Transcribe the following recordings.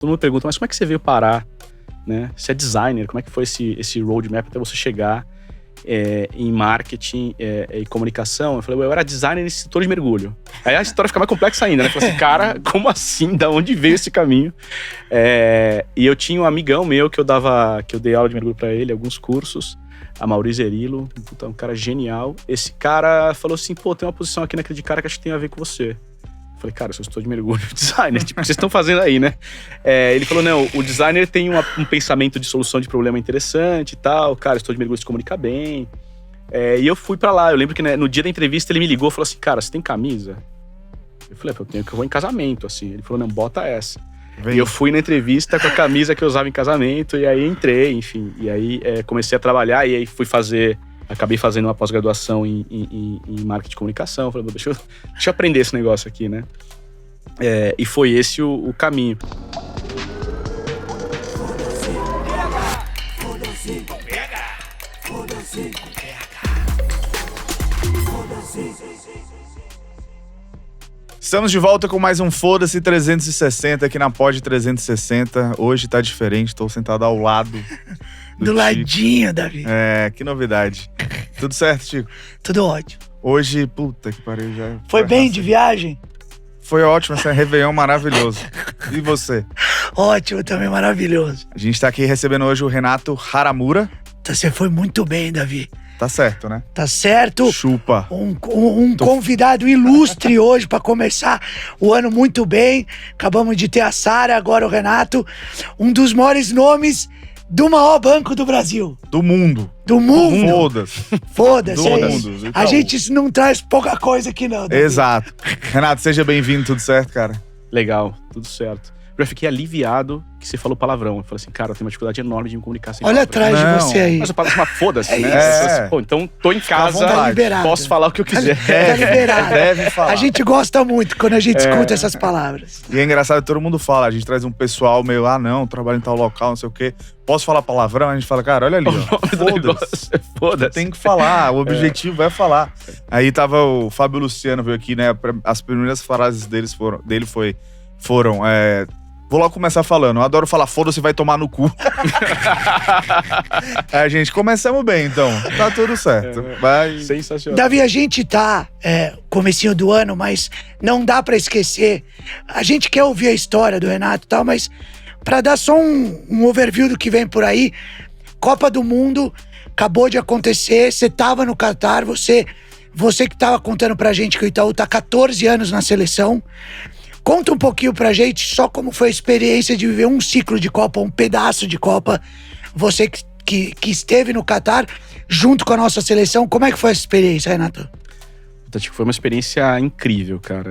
Todo mundo pergunta, mas como é que você veio parar, né? Você é designer, como é que foi esse roadmap até você chegar em marketing e comunicação? Eu falei, eu era designer nesse setor de mergulho. Aí a história fica mais complexa ainda, né? Eu falei assim, cara, como assim? Da onde veio esse caminho? E eu tinha um amigão meu que eu dei aula de mergulho pra ele, alguns cursos, a Maurício Zerilo, um cara genial. Esse cara falou assim, pô, tem uma posição aqui naquele cara que acho que tem a ver com você. Eu falei, cara, eu sou gestor de mergulho, designer, tipo, o que vocês estão fazendo aí, né? Ele falou, não, o designer tem um pensamento de solução de problema interessante e tal, cara, gestor de mergulho se comunica bem. E eu fui pra lá, eu lembro que no dia da entrevista ele me ligou e falou assim, cara, você tem camisa? Eu falei, eu tenho, que eu vou em casamento, assim. Ele falou, não, bota essa. Vem. E eu fui na entrevista com a camisa que eu usava em casamento, e aí entrei, enfim. E aí comecei a trabalhar, e aí acabei fazendo uma pós-graduação em marketing de comunicação. Falei, deixa eu aprender esse negócio aqui, né? E foi esse o caminho. Estamos de volta com mais um Foda-se 360 aqui na Pod 360. Hoje tá diferente, estou sentado ao lado do ladinho, Davi. Que novidade. Tudo certo, Chico? Tudo ótimo. Hoje, puta que pariu, já... Foi bem de viagem? Foi ótimo, esse Réveillon maravilhoso. E você? Ótimo, também maravilhoso. A gente tá aqui recebendo hoje o Renato Haramura. Você foi muito bem, Davi. Tá certo, né? Tá certo. Chupa. Um convidado ilustre hoje pra começar o ano muito bem. Acabamos de ter a Sara, agora o Renato. Um dos maiores nomes do maior banco do Brasil. Do mundo. Do mundo. Foda-se. Foda-se. Do mundo. Então, a gente não traz pouca coisa aqui não. Davi. Exato. Renato, seja bem-vindo, tudo certo, cara? Legal, tudo certo. Eu já fiquei aliviado que você falou palavrão. Eu falei assim, cara, eu tenho uma dificuldade enorme de me comunicar sem Olha palavra. atrás de você aí. Mas eu falo assim, foda-se, né? É. Pô, então tô em casa, posso falar o que eu quiser. Tá liberado. Deve falar. A gente gosta muito quando a gente escuta essas palavras. E é engraçado que todo mundo fala, a gente traz um pessoal meio, não, trabalho em tal local, não sei o quê. Posso falar palavrão? A gente fala, cara, olha ali, ó. Foda-se. Tem que falar, o objetivo é falar. Aí tava o Fábio Luciano, veio aqui, né? As primeiras frases dele foram vou logo começar falando. Eu adoro falar, foda-se, vai tomar no cu. Gente, começamos bem, então. Tá tudo certo. Sensacional. Davi, a gente tá comecinho do ano, mas não dá pra esquecer. A gente quer ouvir a história do Renato e tal, mas pra dar só um overview do que vem por aí, Copa do Mundo acabou de acontecer, você tava no Catar, você que tava contando pra gente que o Itaú tá 14 anos na seleção. Conta um pouquinho pra gente só como foi a experiência de viver um ciclo de Copa, um pedaço de Copa. Você que esteve no Catar junto com a nossa seleção, como é que foi essa experiência, Renato? Acho que foi uma experiência incrível, cara.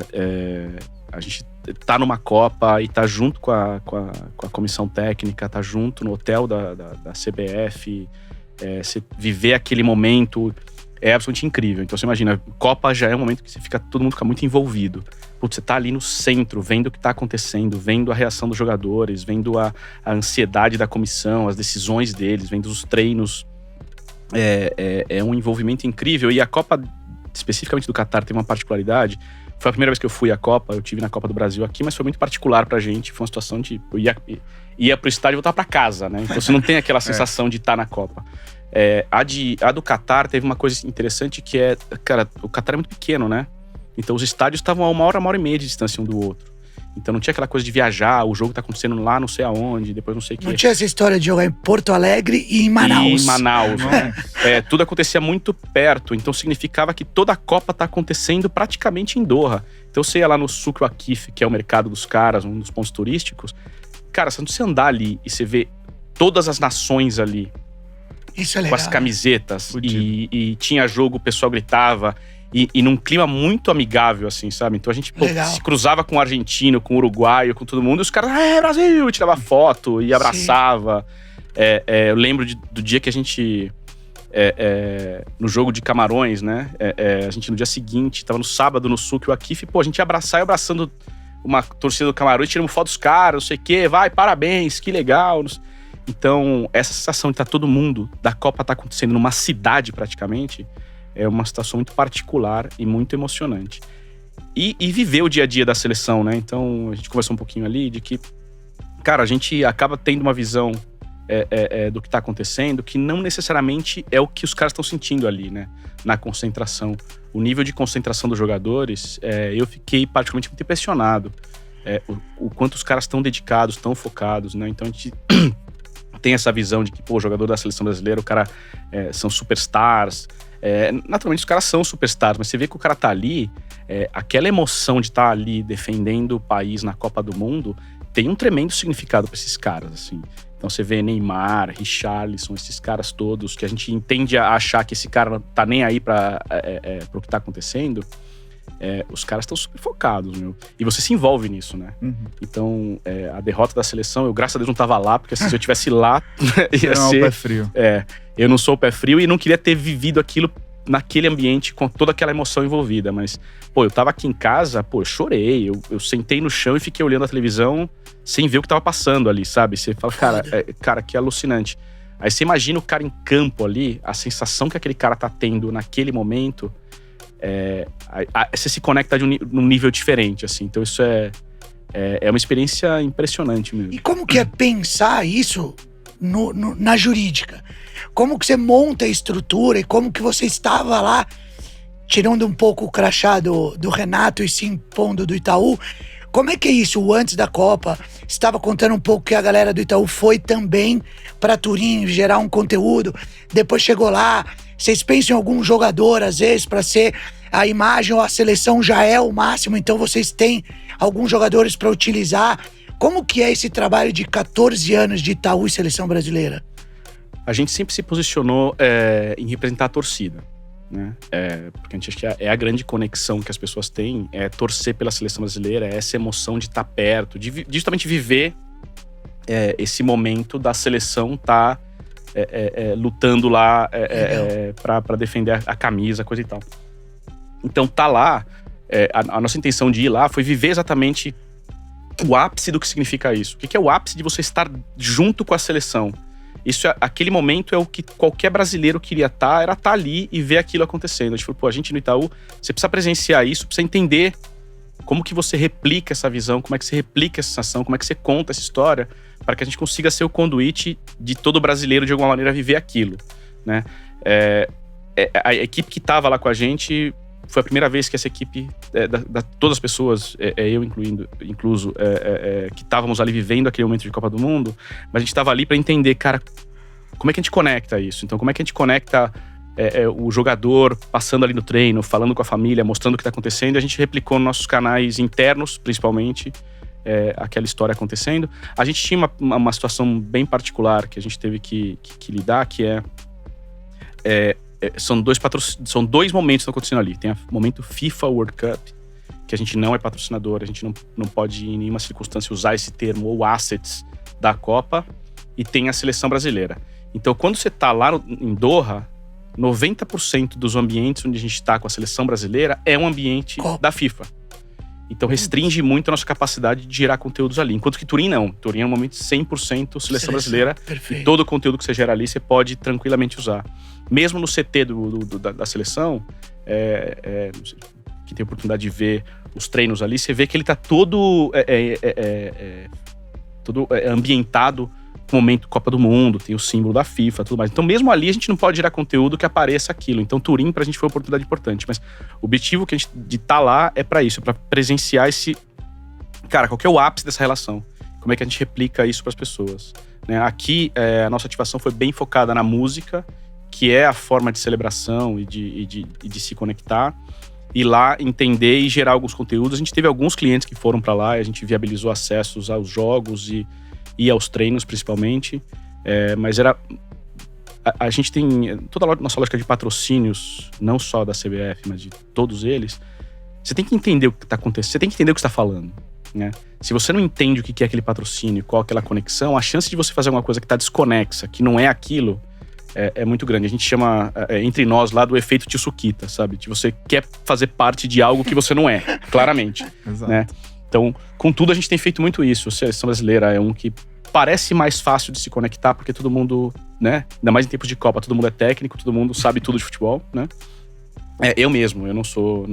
A gente tá numa Copa e tá junto com a comissão técnica, tá junto no hotel da CBF, você viver aquele momento é absolutamente incrível. Então você imagina, Copa já é um momento que todo mundo fica muito envolvido. Putz, você tá ali no centro, vendo o que tá acontecendo, vendo a reação dos jogadores, vendo a ansiedade da comissão, as decisões deles, vendo os treinos. É um envolvimento incrível. E a Copa, especificamente do Catar, tem uma particularidade. Foi a primeira vez que eu fui à Copa, eu tive na Copa do Brasil aqui, mas foi muito particular pra gente. Foi uma situação de... Eu ia pro estádio e voltar pra casa, né? Então você não tem aquela sensação de estar na Copa. A do Catar teve uma coisa interessante que cara, o Catar é muito pequeno, né? Então os estádios estavam a uma hora e meia de distância um do outro. Então não tinha aquela coisa de viajar, o jogo tá acontecendo lá não sei aonde, depois não sei o quê. Não tinha essa história de jogar em Porto Alegre e em Manaus. E em Manaus, né? Tudo acontecia muito perto, então significava que toda a Copa tá acontecendo praticamente em Doha. Então você ia lá no Souk Waqif, que é o mercado dos caras, um dos pontos turísticos. Cara, você andar ali e você vê todas as nações ali. Isso é legal. Com as camisetas. E tinha jogo, o pessoal gritava. E num clima muito amigável, assim, sabe? Então a gente se cruzava com o argentino, com o uruguaio, com todo mundo. E os caras, Brasil! E tirava foto e abraçava. Eu lembro do dia que a gente... no jogo de Camarões, né? A gente no dia seguinte, tava no sábado no Souk Waqif. A gente ia abraçar, abraçando uma torcida do Camarões, tiramos foto dos caras, não sei o quê. Vai, parabéns, que legal. Então, essa sensação de estar todo mundo, da Copa tá acontecendo numa cidade praticamente... É uma situação muito particular e muito emocionante. E viver o dia a dia da seleção, né? Então, a gente conversou um pouquinho ali de que cara, a gente acaba tendo uma visão do que tá acontecendo que não necessariamente é o que os caras estão sentindo ali, né? Na concentração. O nível de concentração dos jogadores, eu fiquei particularmente muito impressionado. O quanto os caras estão dedicados, estão focados, né? Então a gente tem essa visão de que, pô, o jogador da seleção brasileira, o cara são superstars. Naturalmente os caras são superstars, mas você vê que o cara tá ali, aquela emoção de estar ali defendendo o país na Copa do Mundo tem um tremendo significado para esses caras, assim. Então você vê Neymar, Richarlison, esses caras todos, que a gente tende a achar que esse cara não tá nem aí para o que tá acontecendo. Os caras estão super focados, meu. E você se envolve nisso, né? Uhum. Então, a derrota da seleção, eu, graças a Deus, não tava lá, porque se eu tivesse lá, ia ser... o pé frio. Eu não sou o pé frio e não queria ter vivido aquilo naquele ambiente com toda aquela emoção envolvida. Mas, pô, eu tava aqui em casa, pô, eu chorei. Eu sentei no chão e fiquei olhando a televisão sem ver o que tava passando ali, sabe? Você fala, cara, que alucinante. Aí você imagina o cara em campo ali, a sensação que aquele cara tá tendo naquele momento... você se conecta num nível diferente, assim. Então isso é uma experiência impressionante mesmo. E como que é pensar isso na jurídica? Como que você monta a estrutura e como que você estava lá, tirando um pouco o crachá do Renato e se impondo do Itaú? Como é que é isso? Antes da Copa, estava contando um pouco que a galera do Itaú foi também para Turim gerar um conteúdo, depois chegou lá. Vocês pensam em algum jogador, às vezes, para ser a imagem ou a seleção já é o máximo, então vocês têm alguns jogadores para utilizar. Como que é esse trabalho de 14 anos de Itaú e seleção brasileira? A gente sempre se posicionou em representar a torcida, né? Porque a gente acha que é a grande conexão que as pessoas têm, é torcer pela seleção brasileira, é essa emoção de estar perto, de justamente viver esse momento da seleção estar lutando lá para defender a camisa, coisa e tal. Então tá lá, a nossa intenção de ir lá foi viver exatamente o ápice do que significa isso. O que é o ápice de você estar junto com a seleção? Aquele momento é o que qualquer brasileiro queria estar, era estar ali e ver aquilo acontecendo. A gente falou, pô, a gente no Itaú, você precisa presenciar isso, precisa entender como que você replica essa visão, como é que você replica essa sensação, como é que você conta essa história, para que a gente consiga ser o conduíte de todo brasileiro, de alguma maneira, viver aquilo, né? A equipe que estava lá com a gente, foi a primeira vez que essa equipe, todas as pessoas, eu incluso, que estávamos ali vivendo aquele momento de Copa do Mundo, mas a gente estava ali para entender, cara, como é que a gente conecta isso? Então, como é que a gente conecta o jogador passando ali no treino, falando com a família, mostrando o que está acontecendo, e a gente replicou nos nossos canais internos, principalmente, aquela história acontecendo. A gente tinha uma situação bem particular que a gente teve que lidar, que são dois momentos que estão acontecendo ali. Tem o momento FIFA World Cup, que a gente não é patrocinador, a gente não pode em nenhuma circunstância usar esse termo ou assets da Copa, e tem a seleção brasileira. Então, quando você está lá em Doha, 90% dos ambientes onde a gente está com a seleção brasileira é um ambiente da FIFA. Então restringe muito a nossa capacidade de gerar conteúdos ali. Enquanto que Turim não. Turim é um momento 100% seleção brasileira. Perfeito. E todo o conteúdo que você gera ali, você pode tranquilamente usar. Mesmo no CT da seleção, que tem a oportunidade de ver os treinos ali, você vê que ele está todo ambientado com o momento Copa do Mundo, tem o símbolo da FIFA, tudo mais. Então mesmo ali a gente não pode gerar conteúdo que apareça aquilo. Então Turim pra gente foi uma oportunidade importante. Mas o objetivo que a gente de estar lá é pra isso, é pra presenciar esse... Cara, qual que é o ápice dessa relação? Como é que a gente replica isso pras pessoas? Né? Aqui, a nossa ativação foi bem focada na música, que é a forma de celebração e de se conectar. Ir lá, entender e gerar alguns conteúdos. A gente teve alguns clientes que foram pra lá e a gente viabilizou acessos aos jogos e aos treinos, principalmente. Mas a gente tem toda a nossa lógica de patrocínios, não só da CBF, mas de todos eles. Você tem que entender o que está acontecendo, você tem que entender o que você está falando, né? Se você não entende o que é aquele patrocínio, qual é aquela conexão, a chance de você fazer alguma coisa que está desconexa, que não é aquilo, é muito grande. A gente chama, entre nós lá, do efeito Tsukita, sabe? De você quer fazer parte de algo que você não é, claramente. Exato. Né? Então, contudo, a gente tem feito muito isso. A seleção brasileira é um que parece mais fácil de se conectar, porque todo mundo, né? Ainda mais em tempos de Copa, todo mundo é técnico, todo mundo sabe tudo de futebol, né? Eu mesmo, eu não sou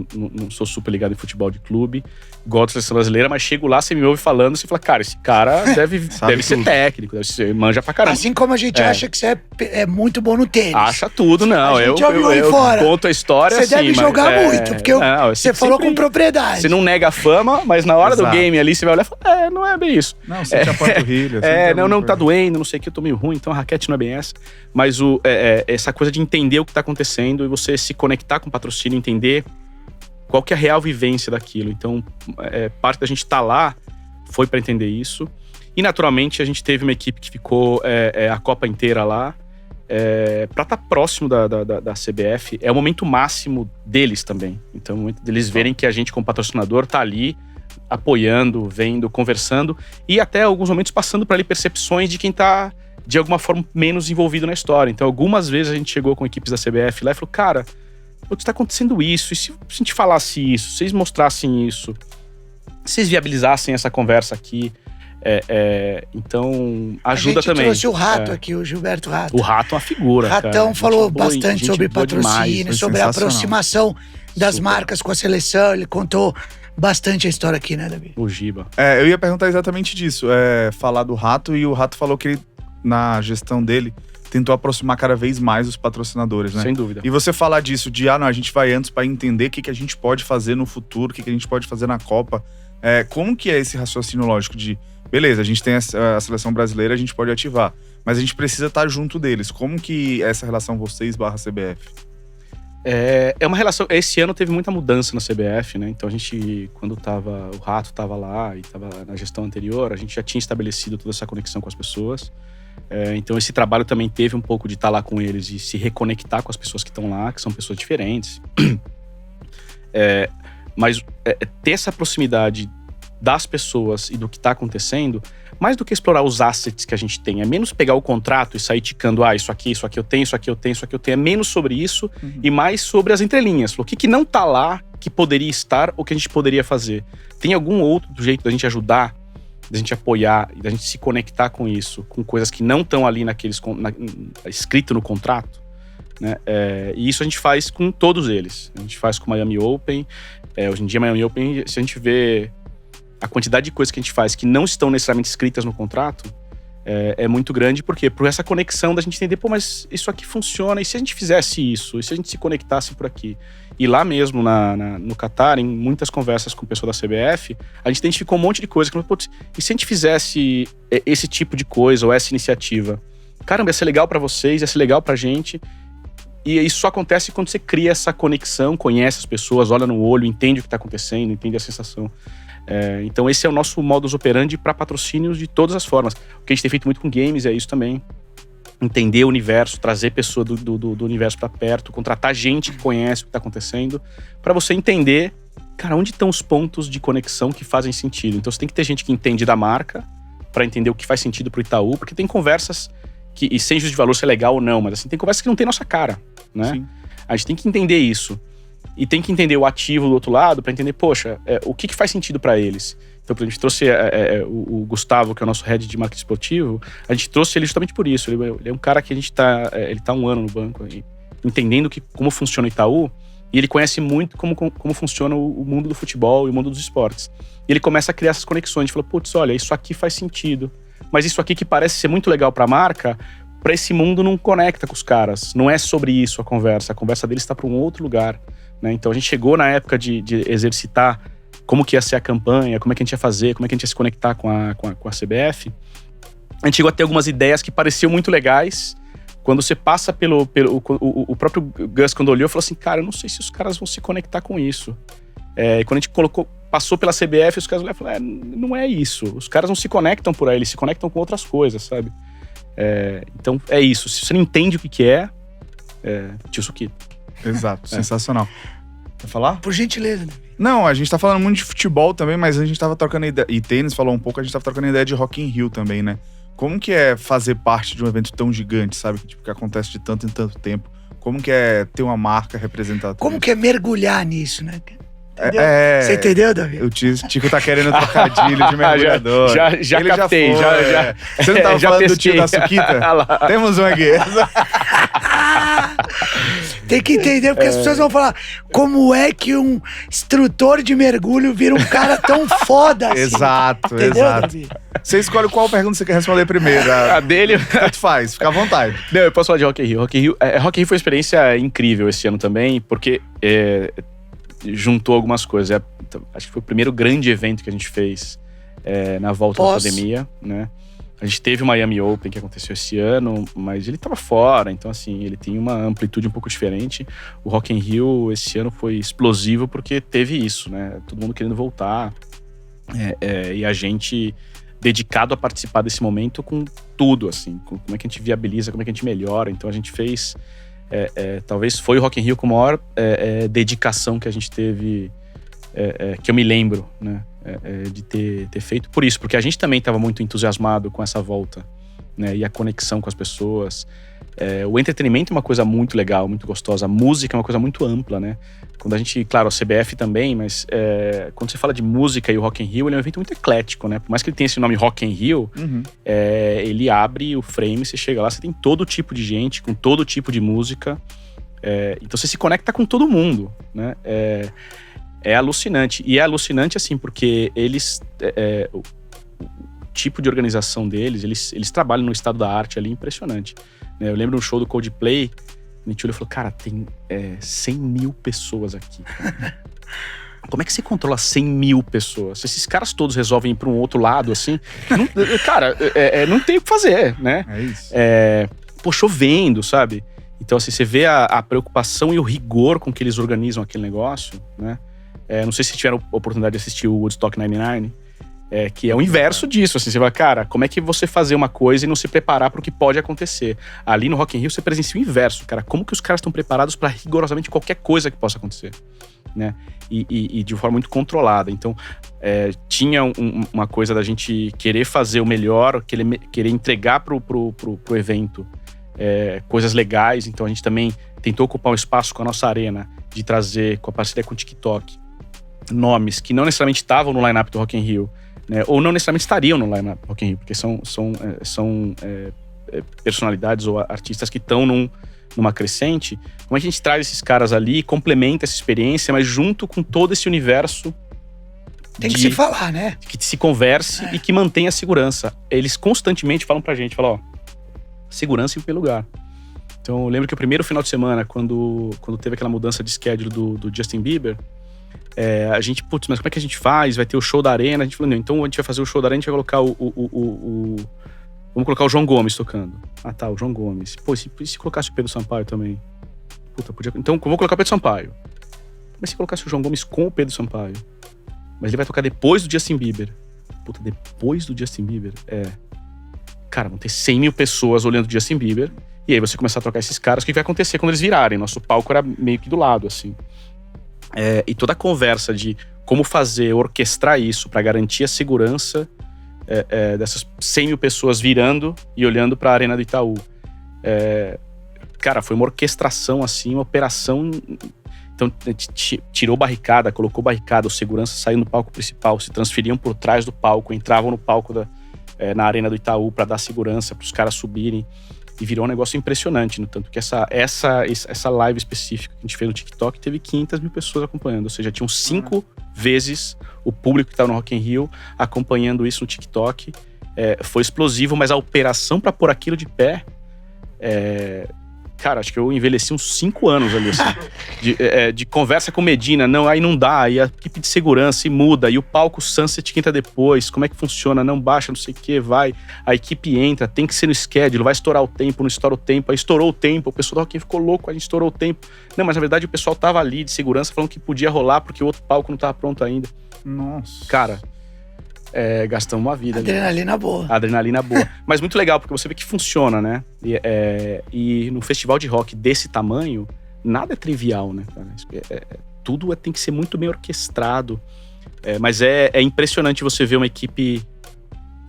super ligado em futebol de clube, gosto da seleção brasileira, mas chego lá, você me ouve falando, você fala, cara, esse cara deve ser técnico, deve ser, manja pra caramba. Assim como a gente acha que você é muito bom no tênis. Acha tudo, não. Eu conto a história assim. Você deve jogar muito, porque você falou com propriedade. Você não nega a fama, mas na hora do game ali, você vai olhar e fala, não é bem isso. Não, você tinha panturrilha. Não tá doendo, não sei o que, eu tô meio ruim, então a raquete não é bem essa. Mas essa coisa de entender o que tá acontecendo e você se conectar com o patrocínio, entender qual que é a real vivência daquilo. Então, parte da gente estar lá foi para entender isso. E, naturalmente, a gente teve uma equipe que ficou a Copa inteira lá. Para estar próximo da CBF, é o momento máximo deles também. Então, o momento deles verem que a gente, como patrocinador, tá ali apoiando, vendo, conversando. E até alguns momentos passando para ali percepções de quem tá, de alguma forma, menos envolvido na história. Então, algumas vezes a gente chegou com equipes da CBF lá e falou, cara, está acontecendo isso, e se a gente falasse isso, se vocês mostrassem isso, se vocês viabilizassem essa conversa aqui, então ajuda também. A gente trouxe o Rato aqui, o Gilberto Rato. O Rato é uma figura, Ratão falou bastante sobre patrocínio, demais, sobre a aproximação das marcas com a seleção, ele contou bastante a história aqui, né, Davi? O Giba. Eu ia perguntar exatamente disso, falar do Rato, e o Rato falou que ele, na gestão dele, tentou aproximar cada vez mais os patrocinadores, né? Sem dúvida. E você falar disso, a gente vai antes para entender o que a gente pode fazer no futuro, o que a gente pode fazer na Copa. Como que é esse raciocínio lógico de, beleza, a gente tem a seleção brasileira, a gente pode ativar, mas a gente precisa estar junto deles. Como que é essa relação vocês/CBF? É uma relação. Esse ano teve muita mudança na CBF, né? Então a gente, quando o Rato estava lá e estava na gestão anterior, a gente já tinha estabelecido toda essa conexão com as pessoas. Então esse trabalho também teve um pouco de estar lá com eles e se reconectar com as pessoas que estão lá, que são pessoas diferentes. Mas ter essa proximidade das pessoas e do que está acontecendo, mais do que explorar os assets que a gente tem, é menos pegar o contrato e sair ticando, isso aqui eu tenho, isso aqui eu tenho, isso aqui eu tenho. É menos sobre isso e mais sobre as entrelinhas. O que não tá lá, que poderia estar ou que a gente poderia fazer. Tem algum outro jeito da gente ajudar, da gente apoiar e da gente se conectar com isso, com coisas que não estão ali escrito no contrato, né? E isso a gente faz com todos eles. A gente faz com o Miami Open. Hoje em dia, Miami Open, se a gente vê a quantidade de coisas que a gente faz que não estão necessariamente escritas no contrato, é muito grande. Por quê? Por essa conexão da gente entender, mas isso aqui funciona, e se a gente fizesse isso? E se a gente se conectasse por aqui? E lá mesmo, no Catar, em muitas conversas com o pessoal da CBF, a gente identificou um monte de coisa. E se a gente fizesse esse tipo de coisa, ou essa iniciativa? Caramba, ia ser legal pra vocês, ia ser legal pra gente. E isso só acontece quando você cria essa conexão, conhece as pessoas, olha no olho, entende o que tá acontecendo, entende a sensação. Então esse é o nosso modus operandi para patrocínios de todas as formas. O que a gente tem feito muito com games é isso também. Entender o universo, trazer pessoa do universo para perto, contratar gente que conhece o que está acontecendo, para você entender, cara, onde estão os pontos de conexão que fazem sentido. Então você tem que ter gente que entende da marca, para entender o que faz sentido pro Itaú, porque tem conversas que, e sem juízo de valor se é legal ou não, mas assim, tem conversas que não tem nossa cara, né? Sim. A gente tem que entender isso. E tem que entender o ativo do outro lado para entender, poxa, o que faz sentido para eles. Então, a gente trouxe o Gustavo, que é o nosso head de marketing esportivo, a gente trouxe ele justamente por isso. Ele é um cara que ele tá 1 ano no banco, entendendo como funciona o Itaú, e ele conhece muito como funciona o mundo do futebol e o mundo dos esportes. E ele começa a criar essas conexões, a gente fala, putz, olha, isso aqui faz sentido, mas isso aqui que parece ser muito legal para a marca, para esse mundo não conecta com os caras. Não é sobre isso a conversa deles está para um outro lugar. Né? Então a gente chegou na época de exercitar como que ia ser a campanha, como é que a gente ia fazer, como é que a gente ia se conectar com a CBF. A gente chegou a ter algumas ideias que pareciam muito legais. Quando você passa o próprio Gus, quando olhou, falou assim, cara, eu não sei se os caras vão se conectar com isso. E quando a gente passou pela CBF, os caras olharam e falaram, não é isso. Os caras não se conectam por aí, eles se conectam com outras coisas, sabe? Então é isso. Se você não entende o que é, tio Suquito. Exato, sensacional. Quer falar? Por gentileza. Não, a gente tá falando muito de futebol também, mas a gente tava trocando ideia, e tênis falou um pouco, a gente tava trocando ideia de Rock in Rio também, né? Como que é fazer parte de um evento tão gigante, sabe? Que acontece de tanto em tanto tempo. Como que é ter uma marca representativa? Como que é mergulhar nisso, né? Entendeu? Você entendeu, Davi? O Tico tá querendo trocadilho de mergulhador. Já captei. Você não tava falando do tio da Suquita? Temos um aqui. Tem que entender, porque as pessoas vão falar como é que um instrutor de mergulho vira um cara tão foda assim. Exato, entendeu, exato. Davi? Você escolhe qual pergunta você quer responder primeiro. A dele... Tanto faz, fica à vontade. Não, eu posso falar de Rock in Rio. Rock in Rio foi uma experiência incrível esse ano também, porque juntou algumas coisas. Acho que foi o primeiro grande evento que a gente fez na volta da pandemia, né? A gente teve o Miami Open, que aconteceu esse ano, mas ele estava fora, então assim, ele tem uma amplitude um pouco diferente. O Rock in Rio esse ano foi explosivo porque teve isso, né? Todo mundo querendo voltar, e a gente dedicado a participar desse momento com tudo, assim, como é que a gente viabiliza, como é que a gente melhora. Então a gente fez, talvez foi o Rock in Rio com a maior dedicação que a gente teve, que eu me lembro, né? De ter feito por isso, porque a gente também estava muito entusiasmado com essa volta, né? E a conexão com as pessoas. O entretenimento é uma coisa muito legal, muito gostosa. A música é uma coisa muito ampla, né? Quando a gente, claro, a CBF também, mas quando você fala de música e o Rock in Rio, ele é um evento muito eclético, né? Por mais que ele tenha esse nome Rock in Rio, ele abre o frame, você chega lá, você tem todo tipo de gente, com todo tipo de música. Então você se conecta com todo mundo, né? É alucinante. E é alucinante, assim, porque eles... o tipo de organização deles, eles trabalham no estado da arte ali, impressionante. Eu lembro de um show do Coldplay, a gente olhou e falou, cara, tem 100 mil pessoas aqui. Como é que você controla 100 mil pessoas? Se esses caras todos resolvem ir para um outro lado, assim... não tem o que fazer, né? É isso. Chovendo, sabe? Então, assim, você vê a preocupação e o rigor com que eles organizam aquele negócio, né? Não sei se tiveram a oportunidade de assistir o Woodstock 99, que é o inverso disso, assim, você vai, cara, como é que você fazer uma coisa e não se preparar para o que pode acontecer? Ali no Rock in Rio você presencia o inverso, cara, como que os caras estão preparados para rigorosamente qualquer coisa que possa acontecer, né? E de forma muito controlada. Então, tinha uma coisa da gente querer fazer o melhor, querer entregar pro evento coisas legais. Então a gente também tentou ocupar um espaço com a nossa arena, de trazer, com a parceria com o TikTok, nomes que não necessariamente estavam no line-up do Rock in Rio, né? Ou não necessariamente estariam no line-up do Rock in Rio, porque são personalidades ou artistas que estão numa crescente. Como é que a gente traz esses caras ali, complementa essa experiência, mas junto com todo esse universo tem que se falar, né? Que se converse e que mantenha a segurança. Eles constantemente falam pra gente, falam, segurança em primeiro lugar. Então eu lembro que o primeiro final de semana, quando teve aquela mudança de schedule do Justin Bieber, a gente, mas como é que a gente faz? Vai ter o show da arena. A gente falou, não, então a gente vai fazer o show da arena, a gente vai colocar vamos colocar o João Gomes tocando. Ah tá, o João Gomes. Pô, e se colocasse o Pedro Sampaio também? Puta, podia... Então eu vou colocar o Pedro Sampaio. Mas se colocasse o João Gomes com o Pedro Sampaio? Mas ele vai tocar depois do Justin Bieber. Puta, depois do Justin Bieber? Cara, vão ter 100 mil pessoas olhando o Justin Bieber. E aí você começar a trocar esses caras, o que vai acontecer quando eles virarem? Nosso palco era meio que do lado, assim. E toda a conversa de como orquestrar isso para garantir a segurança dessas 100 mil pessoas virando e olhando para a Arena do Itaú. Cara, foi uma orquestração, assim, uma operação. Então, a gente tirou barricada, colocou barricada, os seguranças saíam do palco principal, se transferiam por trás do palco, entravam no palco na Arena do Itaú para dar segurança, para os caras subirem. E virou um negócio impressionante, no tanto que essa live específica que a gente fez no TikTok teve 500 mil pessoas acompanhando. Ou seja, tinham 5 vezes o público que estava no Rock in Rio acompanhando isso no TikTok. Foi explosivo, mas a operação para pôr aquilo de pé... Cara, acho que eu envelheci uns 5 anos ali, assim. De conversa com Medina, não, aí não dá, aí a equipe de segurança e muda, e o palco Sunset que entra depois, como é que funciona? Não baixa, não sei o que, vai, a equipe entra, tem que ser no schedule, vai estourar o tempo, não estoura o tempo, aí estourou o tempo, o pessoal do Rock in Rio ficou louco, a gente estourou o tempo. Não, mas na verdade o pessoal tava ali de segurança falando que podia rolar porque o outro palco não tava pronto ainda. Nossa. Cara... gastamos uma vida. Adrenalina boa. Adrenalina boa. Mas muito legal, porque você vê que funciona, né? E no festival de rock desse tamanho, nada é trivial, né, cara? Tudo tem que ser muito bem orquestrado. Mas é impressionante você ver uma equipe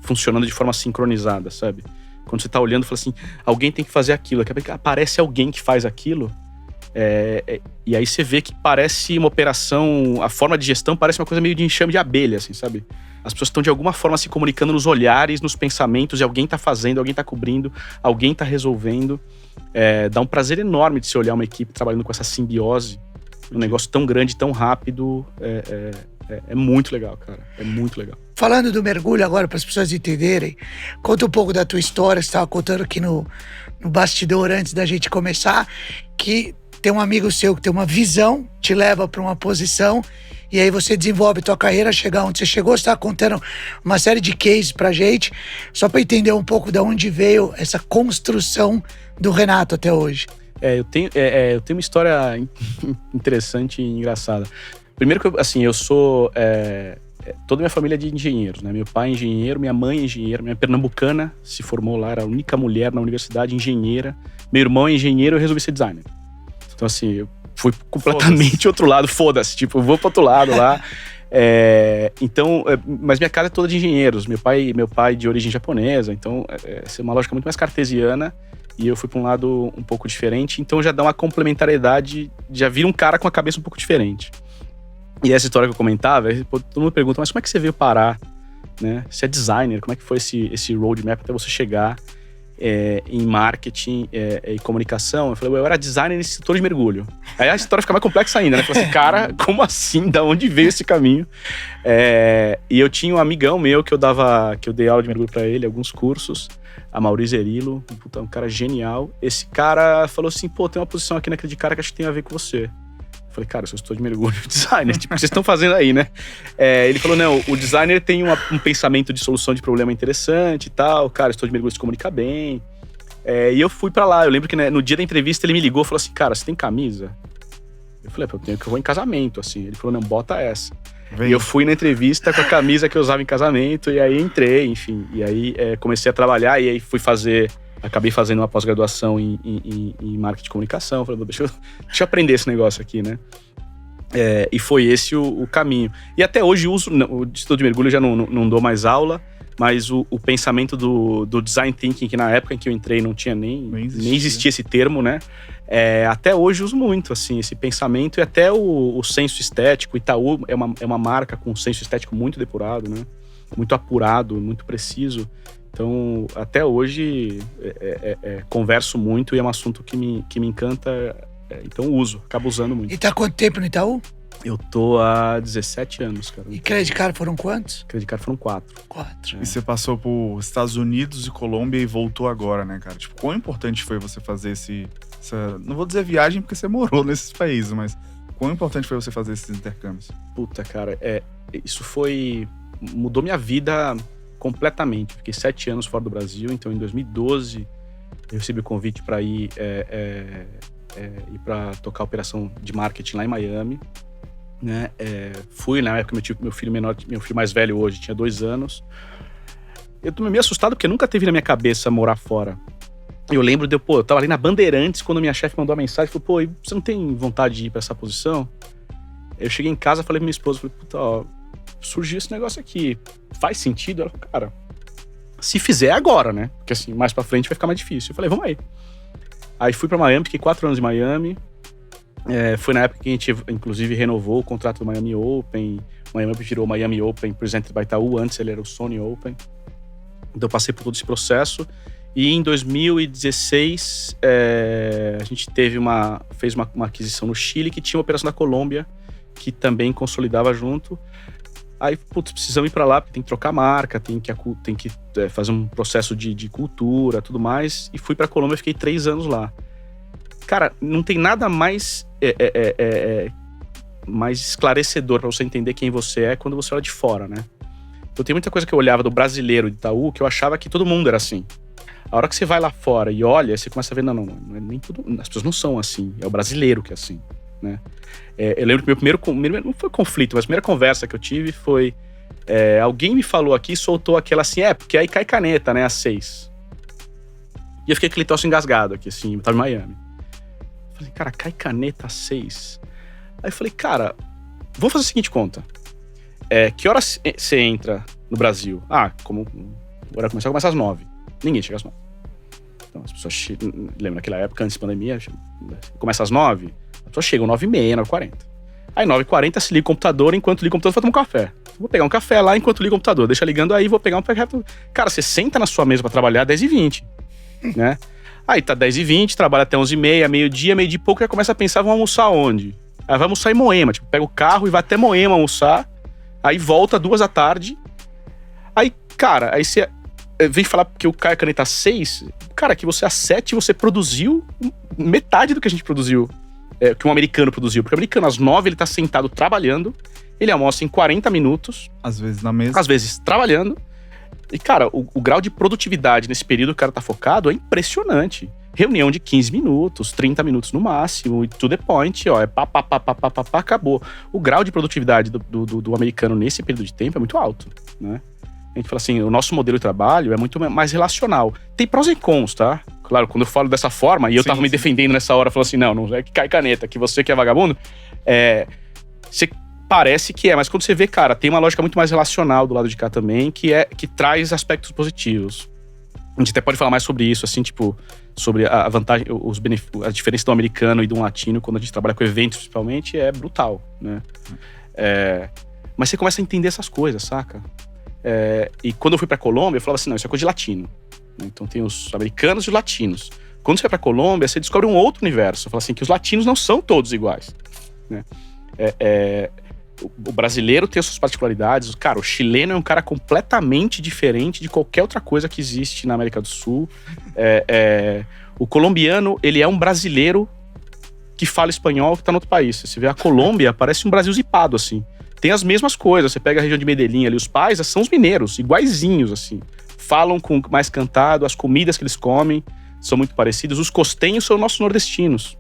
funcionando de forma sincronizada, sabe? Quando você tá olhando e fala assim, alguém tem que fazer aquilo. Daqui a pouco aparece alguém que faz aquilo. E aí você vê que parece uma operação, a forma de gestão parece uma coisa meio de enxame de abelha, assim, sabe? As pessoas estão de alguma forma se comunicando nos olhares, nos pensamentos, e alguém tá fazendo, alguém tá cobrindo, alguém tá resolvendo. Dá um prazer enorme de se olhar uma equipe trabalhando com essa simbiose, um negócio tão grande, tão rápido. É muito legal, cara. É muito legal. Falando do mergulho agora, para as pessoas entenderem, conta um pouco da tua história. Você estava contando aqui no bastidor antes da gente começar, que tem um amigo seu que tem uma visão, te leva para uma posição, e aí você desenvolve tua carreira, chegar onde você chegou. Você estava contando uma série de cases pra gente, só para entender um pouco de onde veio essa construção do Renato até hoje. Eu tenho uma história interessante e engraçada. Primeiro que eu sou... toda minha família é de engenheiros, né? Meu pai é engenheiro, minha mãe é engenheira, minha pernambucana se formou lá, era a única mulher na universidade, engenheira. Meu irmão é engenheiro, eu resolvi ser designer. Então, assim, eu fui completamente outro lado, foda-se, tipo, vou pro outro lado lá. Mas minha casa é toda de engenheiros. Meu pai de origem japonesa, então é uma lógica muito mais cartesiana. E eu fui para um lado um pouco diferente, então já dá uma complementariedade, já vira um cara com a cabeça um pouco diferente. E essa história que eu comentava, todo mundo pergunta, mas como é que você veio parar, né? Você é designer, como é que foi esse roadmap até você chegar em marketing e comunicação? Eu falei, eu era designer nesse setor de mergulho. Aí a história fica mais complexa ainda, né? Eu falei assim, cara, como assim? Da onde veio esse caminho? E eu tinha um amigão meu que eu dei aula de mergulho para ele, alguns cursos, a Maurício Zerilo, um cara genial. Esse cara falou assim, tem uma posição aqui naquele cara que acho que tem a ver com você. Eu falei, cara, eu sou estou de mergulho, designer, tipo, o que vocês estão fazendo aí, né? Ele falou, não, o designer tem um pensamento de solução de problema interessante e tal, cara, estou de mergulho se comunica bem. E eu fui pra lá, eu lembro que no dia da entrevista ele me ligou e falou assim, cara, você tem camisa? Eu falei, eu tenho, que eu vou em casamento, assim. Ele falou, não, bota essa. E eu fui na entrevista com a camisa que eu usava em casamento, e aí entrei, enfim. E aí comecei a trabalhar, e aí acabei fazendo uma pós-graduação em marketing de comunicação. Falei, deixa eu aprender esse negócio aqui, né? E foi esse o caminho. E até hoje uso, o estudo de mergulho eu já não dou mais aula, mas o pensamento do design thinking, que na época em que eu entrei não tinha nem existia esse termo, né? Até hoje uso muito, assim, esse pensamento, e até o senso estético. Itaú é uma marca com um senso estético muito depurado, né? Muito apurado, muito preciso. Então, até hoje, converso muito e é um assunto que me encanta, então acabo usando muito. E tá há quanto tempo no Itaú? Eu tô há 17 anos, cara. E Credit Card foram quantos? Credit Card foram 4. E você passou por Estados Unidos e Colômbia e voltou agora, né, cara? Tipo, quão importante foi você fazer não vou dizer viagem porque você morou nesses países, mas quão importante foi você fazer esses intercâmbios? Puta, cara, isso mudou minha vida completamente. Fiquei 7 anos fora do Brasil, então em 2012 eu recebi o convite para ir para tocar a operação de marketing lá em Miami, né? Fui, na época, meu filho mais velho hoje tinha 2 anos. Eu tô meio assustado porque nunca teve na minha cabeça morar fora. Eu lembro eu tava ali na Bandeirantes quando minha chefe mandou uma mensagem, falou, você não tem vontade de ir pra essa posição? Eu cheguei em casa, falei pra minha esposa, surgiu esse negócio aqui, faz sentido? Ela falou, cara, se fizer agora, né? Porque assim, mais pra frente vai ficar mais difícil. Eu falei, vamos aí. Aí fui pra Miami, fiquei 4 anos em Miami. Foi na época que a gente, inclusive, renovou o contrato do Miami Open. O Miami virou o Miami Open Presented by Itaú, antes ele era o Sony Open. Então eu passei por todo esse processo. E em 2016, a gente fez uma aquisição no Chile, que tinha uma operação na Colômbia, que também consolidava junto. Aí, precisamos ir pra lá, porque tem que trocar marca, tem que fazer um processo de cultura, tudo mais. E fui pra Colômbia, fiquei 3 anos lá. Cara, não tem nada mais esclarecedor pra você entender quem você é quando você olha de fora, né? Então tem muita coisa que eu olhava do brasileiro de Itaú, que eu achava que todo mundo era assim. A hora que você vai lá fora e olha, você começa a ver, não é nem tudo, as pessoas não são assim, é o brasileiro que é assim, né? Eu lembro que meu primeiro, não foi conflito, mas a primeira conversa que eu tive foi, alguém me falou aqui, soltou aquela assim, porque aí cai caneta, né, às 6. E eu fiquei com aquele troço engasgado aqui, assim, eu tava em Miami. Falei, cara, cai caneta às 6. Aí eu falei, cara, vamos fazer a seguinte conta. Que horas você entra no Brasil? Como o horário começa às 9. Ninguém chega às 9. Então as pessoas lembra naquela época, antes da pandemia, começa às 9, as pessoas chegam 9h30, 9h40. Aí 9h40 se liga o computador, enquanto liga o computador, vai tomar um café. Vou pegar um café lá enquanto liga o computador, deixa ligando aí, vou pegar um café. Cara, você senta na sua mesa pra trabalhar 10h20, né? Aí tá 10h20, trabalha até 11h30, meio-dia e pouco, já começa a pensar, vamos almoçar onde? Aí vai almoçar em Moema, tipo, pega o carro e vai até Moema almoçar, aí volta 2h. Aí, cara, aí você vem falar que o Caio Caneta 6, cara, que você às 7 você produziu metade do que a gente produziu, que um americano produziu. Porque o americano às 9 ele tá sentado trabalhando, ele almoça em 40 minutos. Às vezes na mesa. Às vezes trabalhando. E, cara, o grau de produtividade nesse período que o cara tá focado é impressionante. Reunião de 15 minutos, 30 minutos no máximo, e to the point, ó, pá, acabou. O grau de produtividade do americano nesse período de tempo é muito alto, né? A gente fala assim, o nosso modelo de trabalho é muito mais relacional. Tem prós e cons, tá? Claro, quando eu falo dessa forma, e eu tava me defendendo nessa hora, falando assim, não é que cai caneta, que você que é vagabundo, você parece que mas quando você vê, cara, tem uma lógica muito mais relacional do lado de cá também, que traz aspectos positivos. A gente até pode falar mais sobre isso, assim, tipo, sobre a vantagem, a diferença do americano e do latino, quando a gente trabalha com eventos, principalmente, é brutal, né? Mas você começa a entender essas coisas, saca? E quando eu fui pra Colômbia, eu falava assim, não, isso é coisa de latino. Então tem os americanos e os latinos. Quando você vai pra Colômbia, você descobre um outro universo. Fala assim, que os latinos não são todos iguais, né? O brasileiro tem as suas particularidades. Cara, o chileno é um cara completamente diferente de qualquer outra coisa que existe na América do Sul. O colombiano, ele é um brasileiro que fala espanhol que tá no outro país. Você vê a Colômbia, parece um Brasil zipado, assim. Tem as mesmas coisas. Você pega a região de Medellín ali, os pais são os mineiros, iguaizinhos, assim. Falam com mais cantado, as comidas que eles comem são muito parecidas. Os costenhos são nossos nordestinos,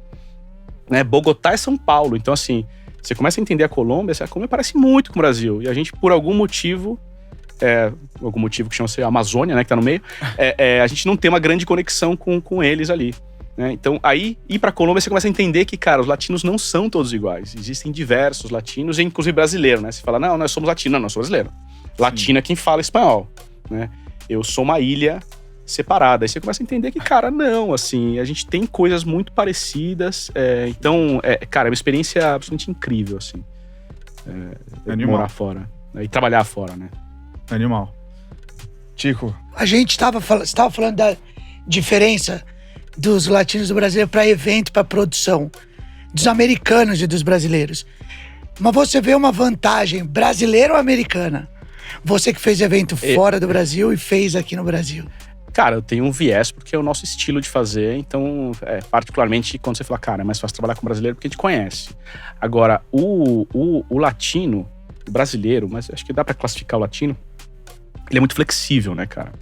né? Bogotá é São Paulo. Então, assim, você começa a entender a Colômbia parece muito com o Brasil. E a gente, por algum motivo que chama-se Amazônia, né, que tá no meio, a gente não tem uma grande conexão com eles ali, né? Então, aí, ir pra Colômbia, você começa a entender que, cara, os latinos não são todos iguais. Existem diversos latinos, inclusive brasileiro, né? Você fala, não, nós somos latinos. Não, eu sou brasileiro. Latino é quem fala espanhol, né? Eu sou uma ilha separada. Aí você começa a entender que, cara, não, assim, a gente tem coisas muito parecidas. Então, cara, é uma experiência absolutamente incrível, assim. Morar fora. E trabalhar fora, né? Animal. Tico. A gente você tava falando da diferença dos latinos do brasileiro para evento, para produção, dos americanos e dos brasileiros. Mas você vê uma vantagem brasileira ou americana? Você que fez evento fora do Brasil e fez aqui no Brasil. Cara, eu tenho um viés porque é o nosso estilo de fazer. Então, particularmente quando você fala, cara, é mais fácil trabalhar com brasileiro porque a gente conhece. Agora, o latino, o brasileiro, mas acho que dá pra classificar o latino, ele é muito flexível, né, cara?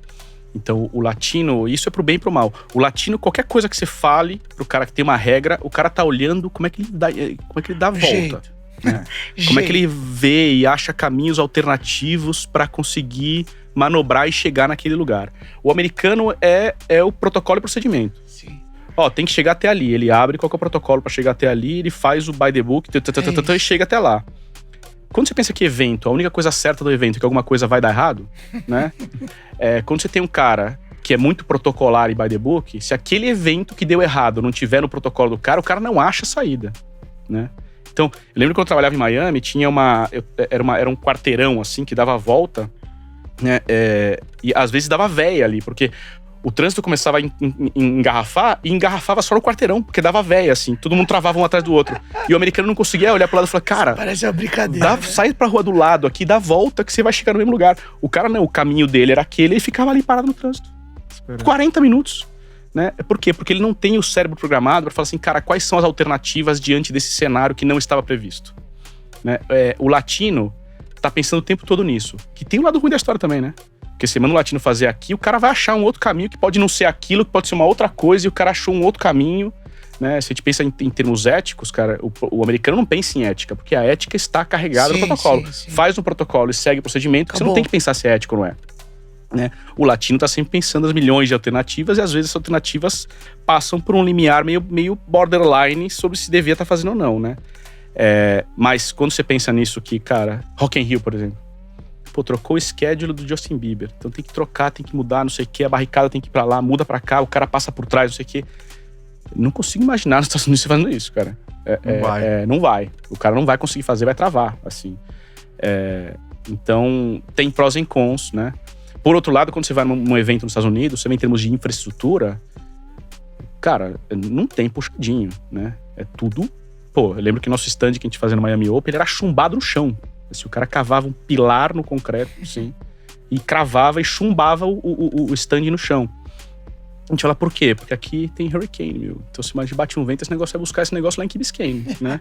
Então, o latino, isso é pro bem e pro mal. O latino, qualquer coisa que você fale pro cara que tem uma regra, o cara tá olhando como é que ele dá a volta. Né? Como é que ele vê e acha caminhos alternativos pra conseguir manobrar e chegar naquele lugar. O americano é o protocolo e procedimento. Sim. Ó, tem que chegar até ali. Ele abre qual que é o protocolo pra chegar até ali, ele faz o by the book, e chega até lá. Quando você pensa que evento, a única coisa certa do evento é que alguma coisa vai dar errado, né? Quando você tem um cara que é muito protocolar e by the book, se aquele evento que deu errado não tiver no protocolo do cara, o cara não acha saída, né? Então, eu lembro que quando eu trabalhava em Miami, tinha era um quarteirão, assim, que dava a volta, né? E às vezes dava véia ali, porque o trânsito começava a engarrafar e engarrafava só no quarteirão, porque dava véia, assim. Todo mundo travava um atrás do outro. E o americano não conseguia olhar pro lado e falar, cara... Parece uma brincadeira, né? Sai pra rua do lado aqui, dá volta que você vai chegar no mesmo lugar. O cara não, o caminho dele era aquele, ele ficava ali parado no trânsito. 40 minutos, né? Por quê? Porque ele não tem o cérebro programado pra falar assim, cara, quais são as alternativas diante desse cenário que não estava previsto, né? O latino tá pensando o tempo todo nisso. Que tem um lado ruim da história também, né? Porque você manda o latino fazer aqui, o cara vai achar um outro caminho que pode não ser aquilo, que pode ser uma outra coisa, e o cara achou um outro caminho, né? Se a gente pensa em termos éticos, cara, o americano não pensa em ética, porque a ética está carregada no protocolo. Sim. Faz um protocolo e segue o procedimento, que você não tem que pensar se é ético ou não é. Né? O latino tá sempre pensando as milhões de alternativas, e às vezes essas alternativas passam por um limiar meio borderline sobre se devia estar fazendo ou não, né? Mas quando você pensa nisso que, cara, Rock in Rio, por exemplo, pô, trocou o schedule do Justin Bieber, então tem que trocar, tem que mudar, não sei o que, a barricada tem que ir pra lá, muda pra cá, o cara passa por trás, não sei o que. Não consigo imaginar nos Estados Unidos fazendo isso, cara. Não vai. O cara não vai conseguir fazer, vai travar, assim. Então, tem prós e cons, né? Por outro lado, quando você vai num evento nos Estados Unidos, você vê em termos de infraestrutura, cara, não tem puxadinho, né? É tudo... Pô, eu lembro que nosso stand que a gente fazia no Miami Open, ele era chumbado no chão. Assim, o cara cavava um pilar no concreto, assim, e cravava e chumbava o stand no chão. A gente fala, por quê? Porque aqui tem hurricane, meu. Então, se mais bate um vento, esse negócio vai buscar esse negócio lá em Key Biscayne, né?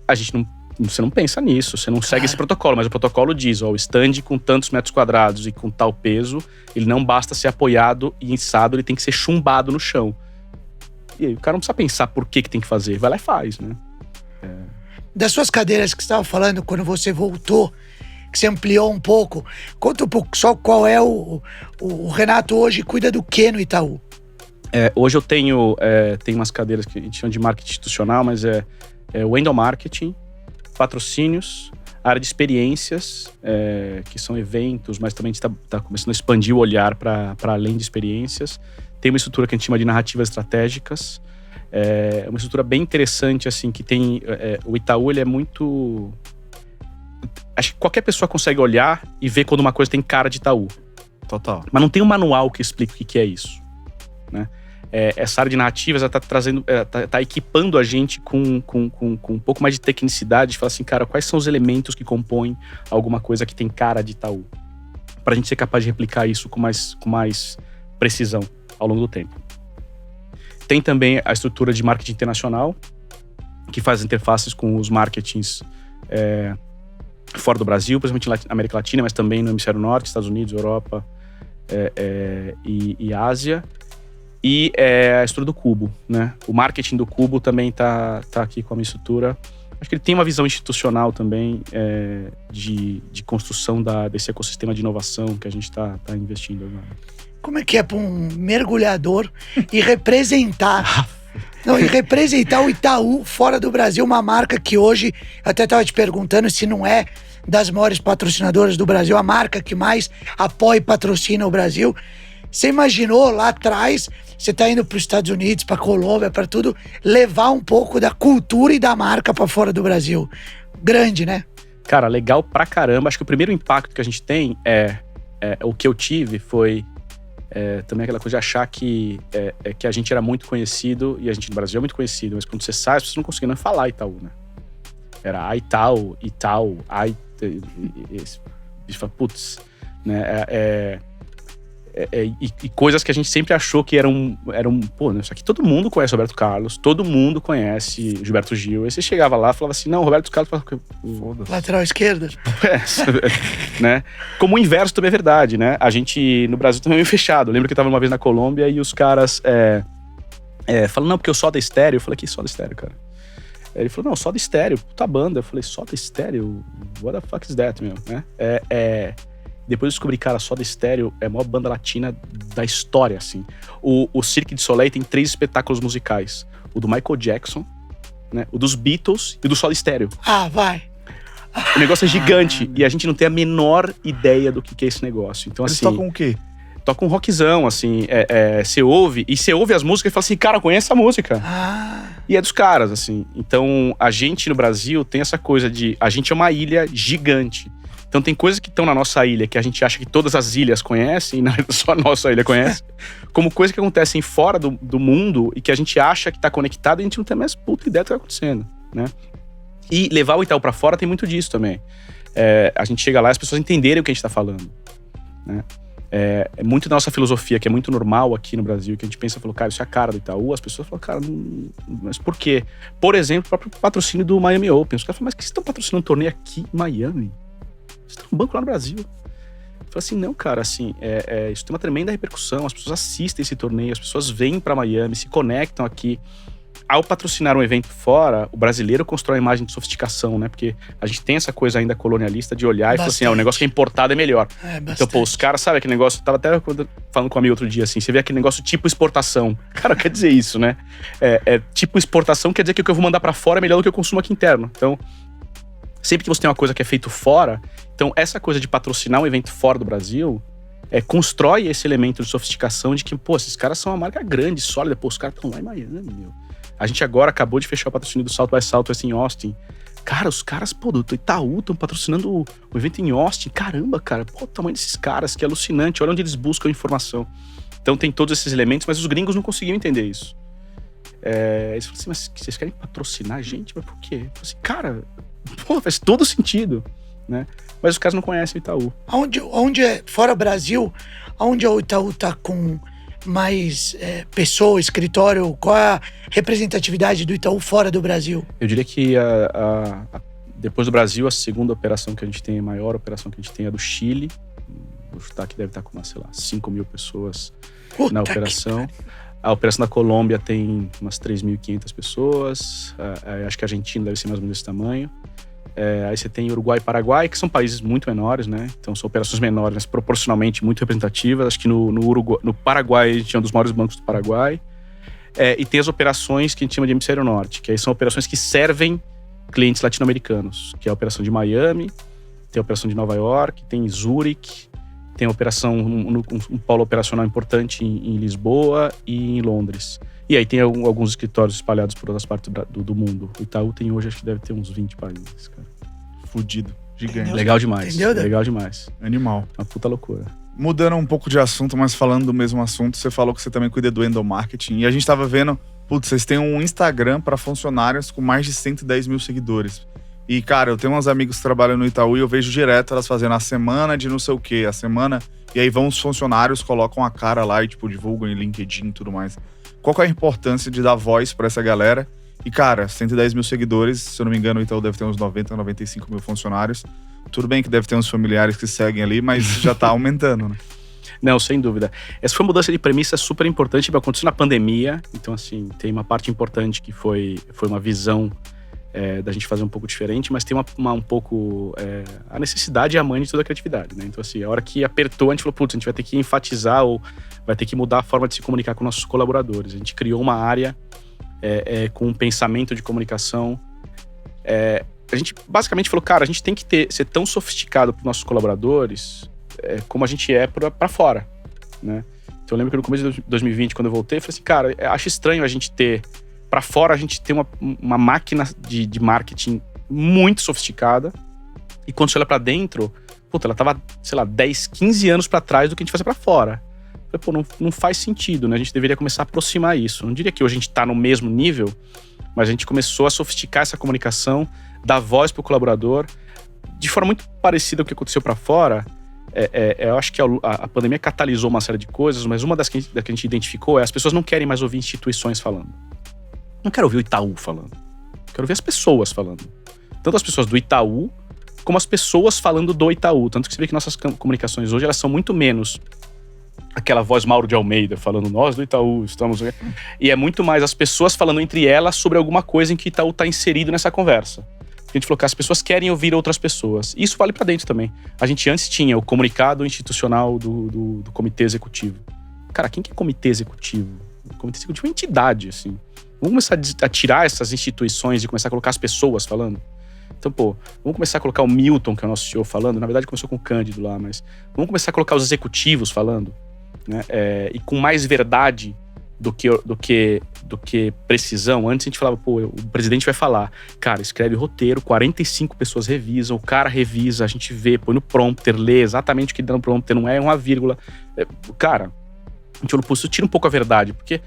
A gente não... Você não pensa nisso, você não segue esse protocolo, mas o protocolo diz, ó, o stand com tantos metros quadrados e com tal peso, ele não basta ser apoiado e içado, ele tem que ser chumbado no chão. E aí o cara não precisa pensar por que tem que fazer, vai lá e faz, né? Das suas cadeiras que você estava falando, quando você voltou, que você ampliou um pouco, conta um pouco só qual é o Renato hoje cuida do que no Itaú? Hoje eu tenho umas cadeiras que a gente chama de marketing institucional, mas é o endomarketing, patrocínios, área de experiências, que são eventos, mas também a gente está começando a expandir o olhar para além de experiências. Tem uma estrutura que a gente chama de narrativas estratégicas. É uma estrutura bem interessante, assim, que tem... o Itaú, ele é muito... Acho que qualquer pessoa consegue olhar e ver quando uma coisa tem cara de Itaú. Total. Mas não tem um manual que explique o que é isso, né? Essa área de narrativas está trazendo, tá equipando a gente com um pouco mais de tecnicidade, de falar assim, cara, quais são os elementos que compõem alguma coisa que tem cara de Itaú, para a gente ser capaz de replicar isso com mais precisão ao longo do tempo. Tem também a estrutura de marketing internacional, que faz interfaces com os marketings fora do Brasil, principalmente na América Latina, mas também no Hemisfério Norte, Estados Unidos, Europa e Ásia. E a estrutura do Cubo, né? O marketing do Cubo também tá aqui com a minha estrutura. Acho que ele tem uma visão institucional também de construção desse ecossistema de inovação que a gente tá investindo agora. Como é que é para um mergulhador e representar... e representar o Itaú fora do Brasil, uma marca que hoje, eu até estava te perguntando se não é das maiores patrocinadoras do Brasil, a marca que mais apoia e patrocina o Brasil. Você imaginou lá atrás, você tá indo para os Estados Unidos, para Colômbia, para tudo, levar um pouco da cultura e da marca para fora do Brasil? Grande, né? Cara, legal pra caramba. Acho que o primeiro impacto que a gente tem o que eu tive foi também aquela coisa de achar que a gente era muito conhecido, e a gente no Brasil é muito conhecido, mas quando você sai, as pessoas não conseguiam falar Itaú, né? Era Itaú, e fala, putz, né? E coisas que a gente sempre achou que eram pô, né, isso aqui todo mundo conhece o Roberto Carlos, todo mundo conhece o Gilberto Gil. Aí você chegava lá e falava assim, não, o Roberto Carlos... Lateral esquerda. Né? Como o inverso também é verdade, né? A gente, no Brasil, também é meio fechado. Eu lembro que eu tava uma vez na Colômbia e os caras falam, não, porque eu Soda Stereo. Eu falei, que Soda Stereo, cara? Ele falou, não, Soda Stereo, puta banda. Eu falei, Soda Stereo? What the fuck is that, meu? Né? Depois eu descobri, cara, Soda Stereo é a maior banda latina da história, assim. O Cirque du Soleil tem 3 espetáculos musicais. O do Michael Jackson, né? O dos Beatles e do Soda Stereo. Ah, vai! O negócio é gigante e a gente não tem a menor ideia do que é esse negócio. Então, eles assim... tocam o quê? Toca um rockzão, assim. Você ouve as músicas e fala assim, cara, conhece essa música. E é dos caras, assim. Então, a gente no Brasil tem essa coisa de... A gente é uma ilha gigante. Então tem coisas que estão na nossa ilha que a gente acha que todas as ilhas conhecem, e não só a nossa ilha conhece, como coisas que acontecem fora do mundo e que a gente acha que tá conectado e a gente não tem mais puta ideia do que tá acontecendo, né? E levar o Itaú pra fora tem muito disso também. A gente chega lá e as pessoas entenderem o que a gente tá falando, né? É muito da nossa filosofia, que é muito normal aqui no Brasil, que a gente pensa, falou, cara, isso é a cara do Itaú. As pessoas falam, cara, mas por quê? Por exemplo, o próprio patrocínio do Miami Open. Os caras falam, mas que vocês estão patrocinando um torneio aqui em Miami? Você tá um banco lá no Brasil. Eu falei assim, não, cara, assim, isso tem uma tremenda repercussão. As pessoas assistem esse torneio, as pessoas vêm pra Miami, se conectam aqui. Ao patrocinar um evento fora, o brasileiro constrói uma imagem de sofisticação, né? Porque a gente tem essa coisa ainda colonialista de olhar e falar assim, o negócio que é importado é melhor. Então, pô, os caras, sabe aquele negócio... Tava até falando com um amigo outro dia, assim, você vê aquele negócio tipo exportação. Cara, quer dizer isso, né? Tipo exportação quer dizer que o que eu vou mandar pra fora é melhor do que eu consumo aqui interno. Então, sempre que você tem uma coisa que é feito fora... Então, essa coisa de patrocinar um evento fora do Brasil... constrói esse elemento de sofisticação de que, pô, esses caras são uma marca grande, sólida. Pô, os caras estão lá em Miami, meu. A gente agora acabou de fechar o patrocínio do South by Southwest em Austin, Cara, os caras, pô, do Itaú estão patrocinando o evento em Austin. Caramba, cara, pô, o tamanho desses caras, que é alucinante. Olha onde eles buscam informação. Então tem todos esses elementos, mas os gringos não conseguiam entender isso. Eles falaram assim, mas vocês querem patrocinar a gente? Mas por quê? Eu falei assim, cara, pô, faz todo sentido, né? Mas os caras não conhecem o Itaú. Onde fora Brasil, onde o Itaú tá com mais pessoa, escritório, qual é a representatividade do Itaú fora do Brasil? Eu diria que depois do Brasil, a segunda operação que a gente tem, a maior operação que a gente tem é do Chile. Vou chutar que deve estar com 5 mil pessoas na operação. A operação da Colômbia tem umas 3.500 pessoas. Acho que a Argentina deve ser mais ou menos desse tamanho. Aí você tem Uruguai e Paraguai, que são países muito menores, né? Então são operações menores, mas proporcionalmente muito representativas. Acho que no Paraguai a gente é um dos maiores bancos do Paraguai. E tem as operações que a gente chama de Hemisfério Norte, que aí são operações que servem clientes latino-americanos, que é a operação de Miami, tem a operação de Nova York, tem Zurique, tem a operação, um polo operacional importante em Lisboa e em Londres. E aí tem alguns escritórios espalhados por outras partes do mundo. O Itaú tem hoje, acho que deve ter uns 20 países, cara. Fudido, gigante. Entendeu? Legal demais, Entendeu? legal demais. Animal. Uma puta loucura. Mudando um pouco de assunto, mas falando do mesmo assunto, você falou que você também cuida do endomarketing. E a gente tava vendo, vocês têm um Instagram para funcionários com mais de 110 mil seguidores. E, cara, eu tenho uns amigos que trabalham no Itaú e eu vejo direto elas fazendo a semana de não sei o quê, a semana... E aí vão os funcionários, colocam a cara lá e, tipo, divulgam em LinkedIn e tudo mais. Qual que é a importância de dar voz pra essa galera? E, cara, 110 mil seguidores, se eu não me engano, o Itaú deve ter uns 90, 95 mil funcionários. Tudo bem que deve ter uns familiares que seguem ali, mas já tá aumentando, né? Não, sem dúvida. Essa foi uma mudança de premissa super importante, aconteceu na pandemia. Então, assim, tem uma parte importante que foi uma visão da gente fazer um pouco diferente, mas tem um pouco a necessidade e a mãe de toda a criatividade, né? Então, assim, a hora que apertou, a gente falou, putz, a gente vai ter que enfatizar ou vai ter que mudar a forma de se comunicar com nossos colaboradores. A gente criou uma área com um pensamento de comunicação. A gente basicamente falou, cara, a gente tem que ser tão sofisticado para os nossos colaboradores como a gente é para fora, né? Então eu lembro que no começo de 2020, quando eu voltei, eu falei assim, cara, acho estranho a gente ter, para fora a gente ter uma máquina de marketing muito sofisticada, e quando você olha para dentro, puta, ela tava, sei lá, 10, 15 anos para trás do que a gente fazia para fora. Eu falei, pô, não faz sentido, né? A gente deveria começar a aproximar isso. Não diria que hoje a gente tá no mesmo nível, mas a gente começou a sofisticar essa comunicação, dar voz pro colaborador, de forma muito parecida com o que aconteceu para fora. Eu acho que a pandemia catalisou uma série de coisas, mas uma das que a gente identificou as pessoas não querem mais ouvir instituições falando. Não quero ouvir o Itaú falando. Quero ouvir as pessoas falando. Tanto as pessoas do Itaú, como as pessoas falando do Itaú. Tanto que você vê que nossas comunicações hoje, elas são muito menos aquela voz Mauro de Almeida falando, nós do Itaú estamos... E é muito mais as pessoas falando entre elas sobre alguma coisa em que o Itaú está inserido nessa conversa. A gente falou que as pessoas querem ouvir outras pessoas. Isso vale para dentro também. A gente antes tinha o comunicado institucional do comitê executivo. Cara, quem que é comitê executivo? O comitê executivo é entidade, assim. Vamos começar a tirar essas instituições e começar a colocar as pessoas falando? Então, pô, vamos começar a colocar o Milton, que é o nosso CEO, falando. Na verdade, começou com o Cândido lá, mas vamos começar a colocar os executivos falando, né? E com mais verdade do que precisão. Antes a gente falava, pô, o presidente vai falar. Cara, escreve roteiro, 45 pessoas revisam, o cara revisa, a gente vê, põe no prompter, lê exatamente o que dá no prompter, não é uma vírgula. Cara, a gente falou, pô, isso tira um pouco a verdade, porque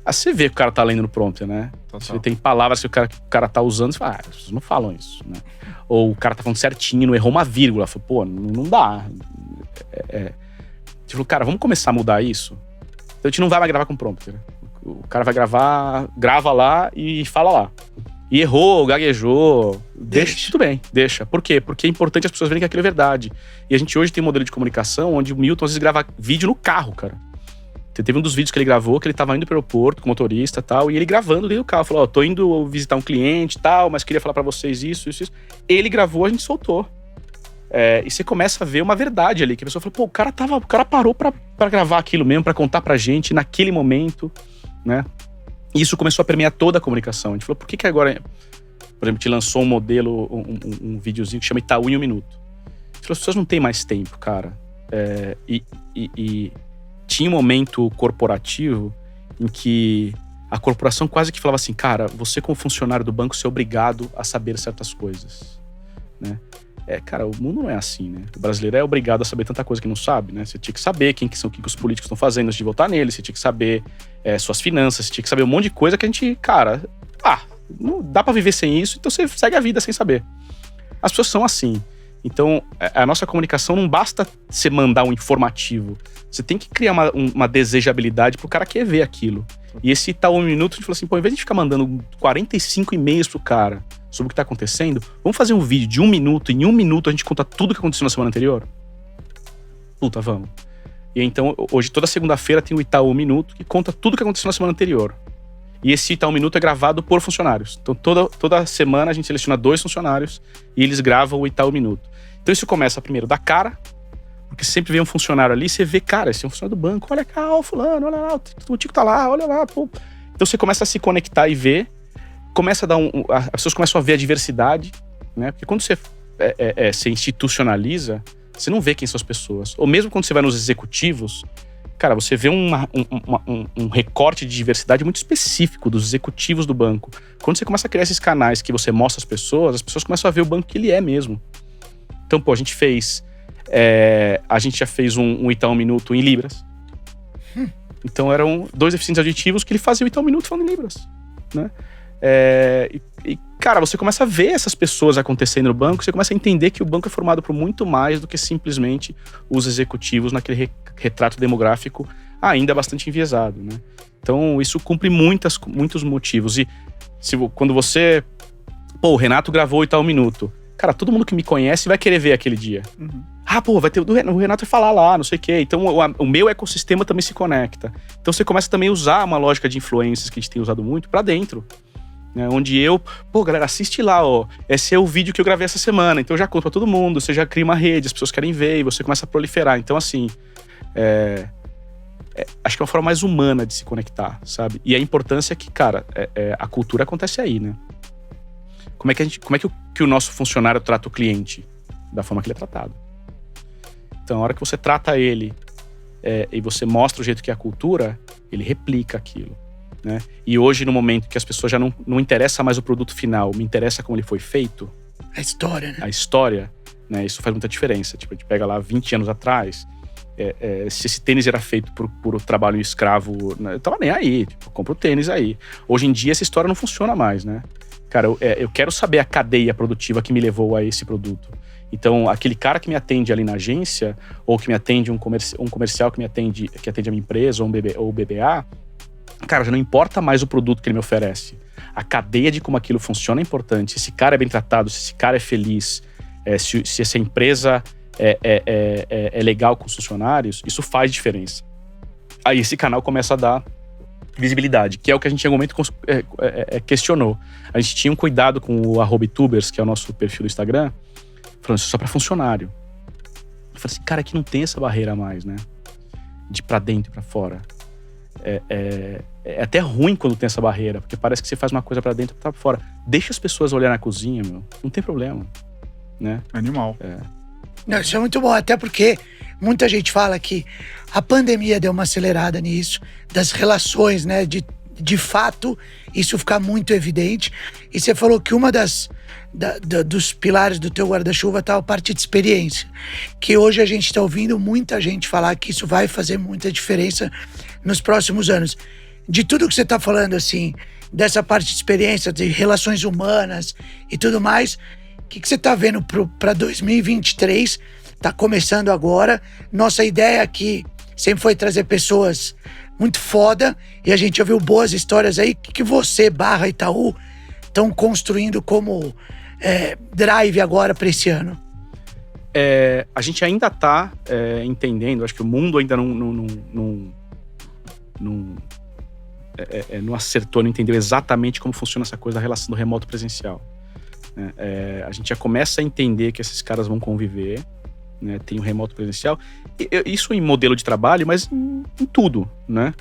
você vê que o cara tá lendo no prompter, né? Total. Você tem palavras que o cara tá usando, você fala, vocês não falam isso, né? Ou o cara tá falando certinho, não errou uma vírgula. Fala, pô, não dá. A gente falou, cara, vamos começar a mudar isso? Então a gente não vai mais gravar com prompter. O cara vai grava lá e fala lá. E errou, gaguejou, deixa, tudo bem, deixa. Por quê? Porque é importante as pessoas verem que aquilo é verdade. E a gente hoje tem um modelo de comunicação onde o Milton às vezes grava vídeo no carro, cara. Teve um dos vídeos que ele gravou, que ele tava indo pro aeroporto com o motorista e tal, e ele gravando dentro do carro. Falou, tô indo visitar um cliente e tal, mas queria falar pra vocês isso. Ele gravou, a gente soltou. E você começa a ver uma verdade ali, que a pessoa falou, pô, o cara parou pra gravar aquilo mesmo, pra contar pra gente naquele momento, né? E isso começou a permear toda a comunicação. A gente falou, por que agora, por exemplo, te lançou um modelo, um videozinho que chama Itaú em 1 minuto? A gente falou, as pessoas não têm mais tempo, cara. E tinha um momento corporativo em que a corporação quase que falava assim, cara, você como funcionário do banco, você é obrigado a saber certas coisas, né? Cara, o mundo não é assim, né? O brasileiro é obrigado a saber tanta coisa que não sabe, né? Você tinha que saber o que os políticos estão fazendo antes de votar neles, você tinha que saber suas finanças, você tinha que saber um monte de coisa que a gente, cara, não dá pra viver sem isso, então você segue a vida sem saber. As pessoas são assim. Então, a nossa comunicação não basta você mandar um informativo. Você tem que criar uma desejabilidade pro cara querer ver aquilo. E esse tal 1 minuto, a gente falou assim, pô, ao invés de ficar mandando 45 e-mails pro cara sobre o que tá acontecendo, vamos fazer um vídeo de 1 minuto, em 1 minuto a gente conta tudo o que aconteceu na semana anterior? Puta, vamos. E então, hoje, toda segunda-feira tem o Itaú 1 Minuto, que conta tudo o que aconteceu na semana anterior. E esse Itaú 1 Minuto é gravado por funcionários. Então, toda semana a gente seleciona 2 funcionários e eles gravam o Itaú 1 Minuto. Então, isso começa primeiro da cara, porque sempre vem um funcionário ali, você vê, cara, esse é um funcionário do banco, olha cá, o fulano, olha lá, o Tico tá lá, olha lá, pô. Então, você começa a se conectar e ver, começa a dar as pessoas começam a ver a diversidade, né? Porque quando você se institucionaliza, você não vê quem são as pessoas. Ou mesmo quando você vai nos executivos, cara, você vê um recorte de diversidade muito específico dos executivos do banco. Quando você começa a criar esses canais que você mostra às pessoas começam a ver o banco que ele é mesmo. Então, pô, a gente já fez um Itaú 1 Minuto em Libras. Então, eram 2 deficientes auditivos que ele fazia o Itaú 1 Minuto falando em Libras, né? Cara, você começa a ver essas pessoas acontecendo no banco, você começa a entender que o banco é formado por muito mais do que simplesmente os executivos naquele retrato demográfico ainda bastante enviesado, né? Então, isso cumpre muitos motivos. E quando você... Pô, o Renato gravou o Itaú 1 Minuto. Cara, todo mundo que me conhece vai querer ver aquele dia. Uhum. Pô, vai ter o Renato vai falar lá, não sei o quê. Então, o meu ecossistema também se conecta. Então, você começa também a usar uma lógica de influências que a gente tem usado muito pra dentro. Né, onde pô, galera, assiste lá, ó. Esse é o vídeo que eu gravei essa semana. Então, eu já conto pra todo mundo. Você já cria uma rede, as pessoas querem ver e você começa a proliferar. Então, assim, acho que é uma forma mais humana de se conectar, sabe? E a importância é que, cara, a cultura acontece aí, né? Como é que o nosso funcionário trata o cliente? Da forma que ele é tratado. Então, a hora que você trata ele e você mostra o jeito que é a cultura, ele replica aquilo, né? E hoje, no momento que as pessoas já não interessa mais o produto final, me interessa como ele foi feito. A história, né? A história, né? Isso faz muita diferença. Tipo, a gente pega lá 20 anos atrás, se esse tênis era feito por trabalho escravo, né, eu tava nem aí, tipo, compra o tênis aí. Hoje em dia, essa história não funciona mais, né? Cara, eu quero saber a cadeia produtiva que me levou a esse produto. Então, aquele cara que me atende ali na agência, ou que me atende um comercial que atende a minha empresa, ou o BBA, cara, já não importa mais o produto que ele me oferece. A cadeia de como aquilo funciona é importante. Se esse cara é bem tratado, se esse cara é feliz, se essa empresa é legal com os funcionários, isso faz diferença. Aí esse canal começa a dar visibilidade, que é o que a gente em algum momento questionou. A gente tinha um cuidado com o @tubers, que é o nosso perfil do Instagram, falando isso só para funcionário. Eu falei assim, cara, aqui não tem essa barreira mais, né? De pra dentro e pra fora. É até ruim quando tem essa barreira, porque parece que você faz uma coisa pra dentro e pra fora. Deixa as pessoas olhar na cozinha, meu. Não tem problema, né? Animal. Não, isso é muito bom, até porque muita gente fala que a pandemia deu uma acelerada nisso, das relações, né? De fato, isso ficar muito evidente. E você falou que uma dos pilares do teu guarda-chuva tá a parte de experiência. Que hoje a gente está ouvindo muita gente falar que isso vai fazer muita diferença nos próximos anos. De tudo que você está falando, assim, dessa parte de experiência, de relações humanas e tudo mais, o que você está vendo para 2023? Tá começando agora. Nossa ideia aqui sempre foi trazer pessoas muito foda e a gente ouviu boas histórias aí. O que você, /Itaú, estão construindo como drive agora para esse ano? A gente ainda tá entendendo, acho que o mundo ainda não acertou, não entendeu exatamente como funciona essa coisa da relação do remoto presencial. A gente já começa a entender que esses caras vão conviver, né? Tem o remoto presencial, isso em modelo de trabalho, mas em tudo, né?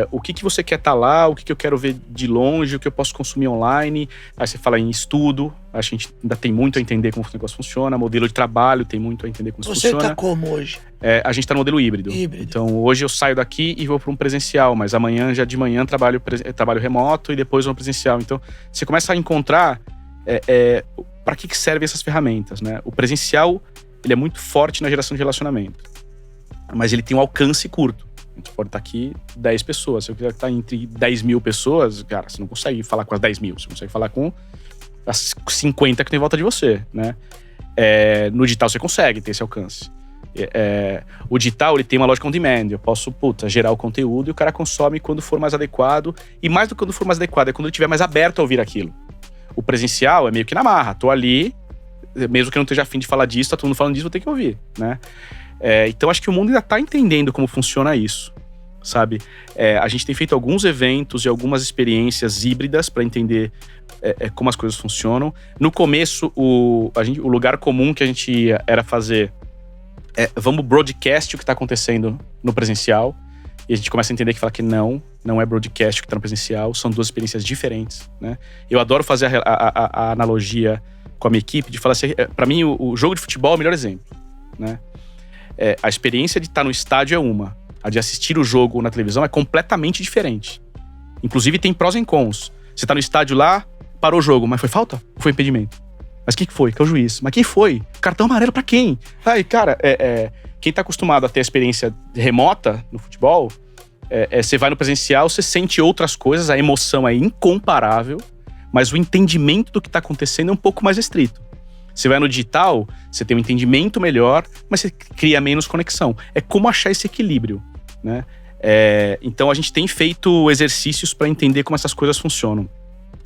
O que você quer estar lá, o que eu quero ver de longe, o que eu posso consumir online. Aí você fala em estudo, a gente ainda tem muito a entender como o negócio funciona, modelo de trabalho tem muito a entender como isso funciona. Você tá como hoje? A gente tá no modelo híbrido. Então hoje eu saio daqui e vou para um presencial, mas amanhã, já de manhã, trabalho remoto e depois vou no presencial. Então você começa a encontrar para que servem essas ferramentas, né? O presencial, ele é muito forte na geração de relacionamento, mas ele tem um alcance curto. A gente pode estar aqui 10 pessoas. Se eu quiser estar entre 10 mil pessoas, cara, você não consegue falar com as 10 mil. Você consegue falar com as 50 que tem em volta de você, né? No digital você consegue ter esse alcance. O digital, ele tem uma lógica on demand. Eu posso, gerar o conteúdo e o cara consome quando for mais adequado. E mais do que quando for mais adequado, é quando ele estiver mais aberto a ouvir aquilo. O presencial é meio que na marra. Tô ali, mesmo que eu não esteja afim de falar disso, tá todo mundo falando disso, vou ter que ouvir, né? Então acho que o mundo ainda tá entendendo como funciona isso, sabe? A gente tem feito alguns eventos e algumas experiências híbridas para entender como as coisas funcionam. No começo, o lugar comum que a gente ia era fazer vamos broadcast o que tá acontecendo no presencial. E a gente começa a entender que não é broadcast o que tá no presencial, são duas experiências diferentes, né? Eu adoro fazer a analogia com a minha equipe de falar assim, para mim o jogo de futebol é o melhor exemplo, né? A experiência de estar no estádio é uma. A de assistir o jogo na televisão é completamente diferente. Inclusive tem prós e cons. Você tá no estádio lá, parou o jogo, mas foi falta? Ou foi impedimento? Mas quem que foi? Que é o juiz. Mas quem foi? Cartão amarelo pra quem? Aí, cara, quem tá acostumado a ter a experiência remota no futebol, você vai no presencial, você sente outras coisas, a emoção é incomparável, mas o entendimento do que tá acontecendo é um pouco mais restrito. Você vai no digital, você tem um entendimento melhor, mas você cria menos conexão. É como achar esse equilíbrio, né? Então a gente tem feito exercícios para entender como essas coisas funcionam,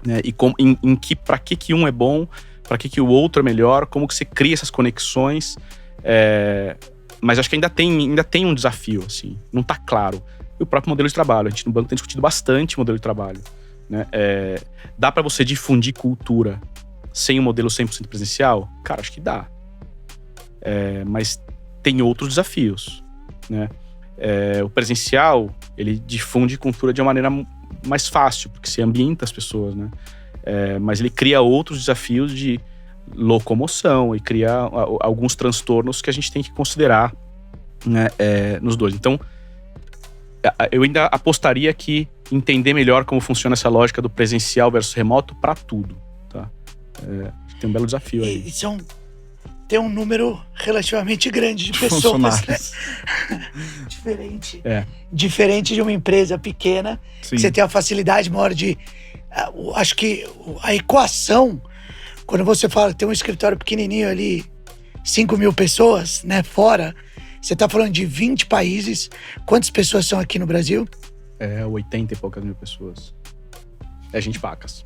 né? E para que um é bom, para que o outro é melhor, como que você cria essas conexões. Mas acho que ainda tem um desafio, assim, não tá claro. E o próprio modelo de trabalho, a gente no banco tem discutido bastante o modelo de trabalho, né? Dá para você difundir cultura sem um modelo 100% presencial? Cara, acho que dá. Mas tem outros desafios, né? O presencial, ele difunde cultura de uma maneira mais fácil, porque você ambienta as pessoas, né? Mas ele cria outros desafios de locomoção e cria alguns transtornos que a gente tem que considerar, né, nos dois. Então, eu ainda apostaria que entender melhor como funciona essa lógica do presencial versus remoto para tudo, tá? Tem um belo desafio aí. Tem um número relativamente grande de pessoas, né? Diferente de uma empresa pequena, que você tem uma facilidade maior de... acho que a equação, quando você fala que tem um escritório pequenininho ali, 5 mil pessoas, né, fora, você tá falando de 20 países. Quantas pessoas são aqui no Brasil? 80 e poucas mil pessoas. É gente pacas.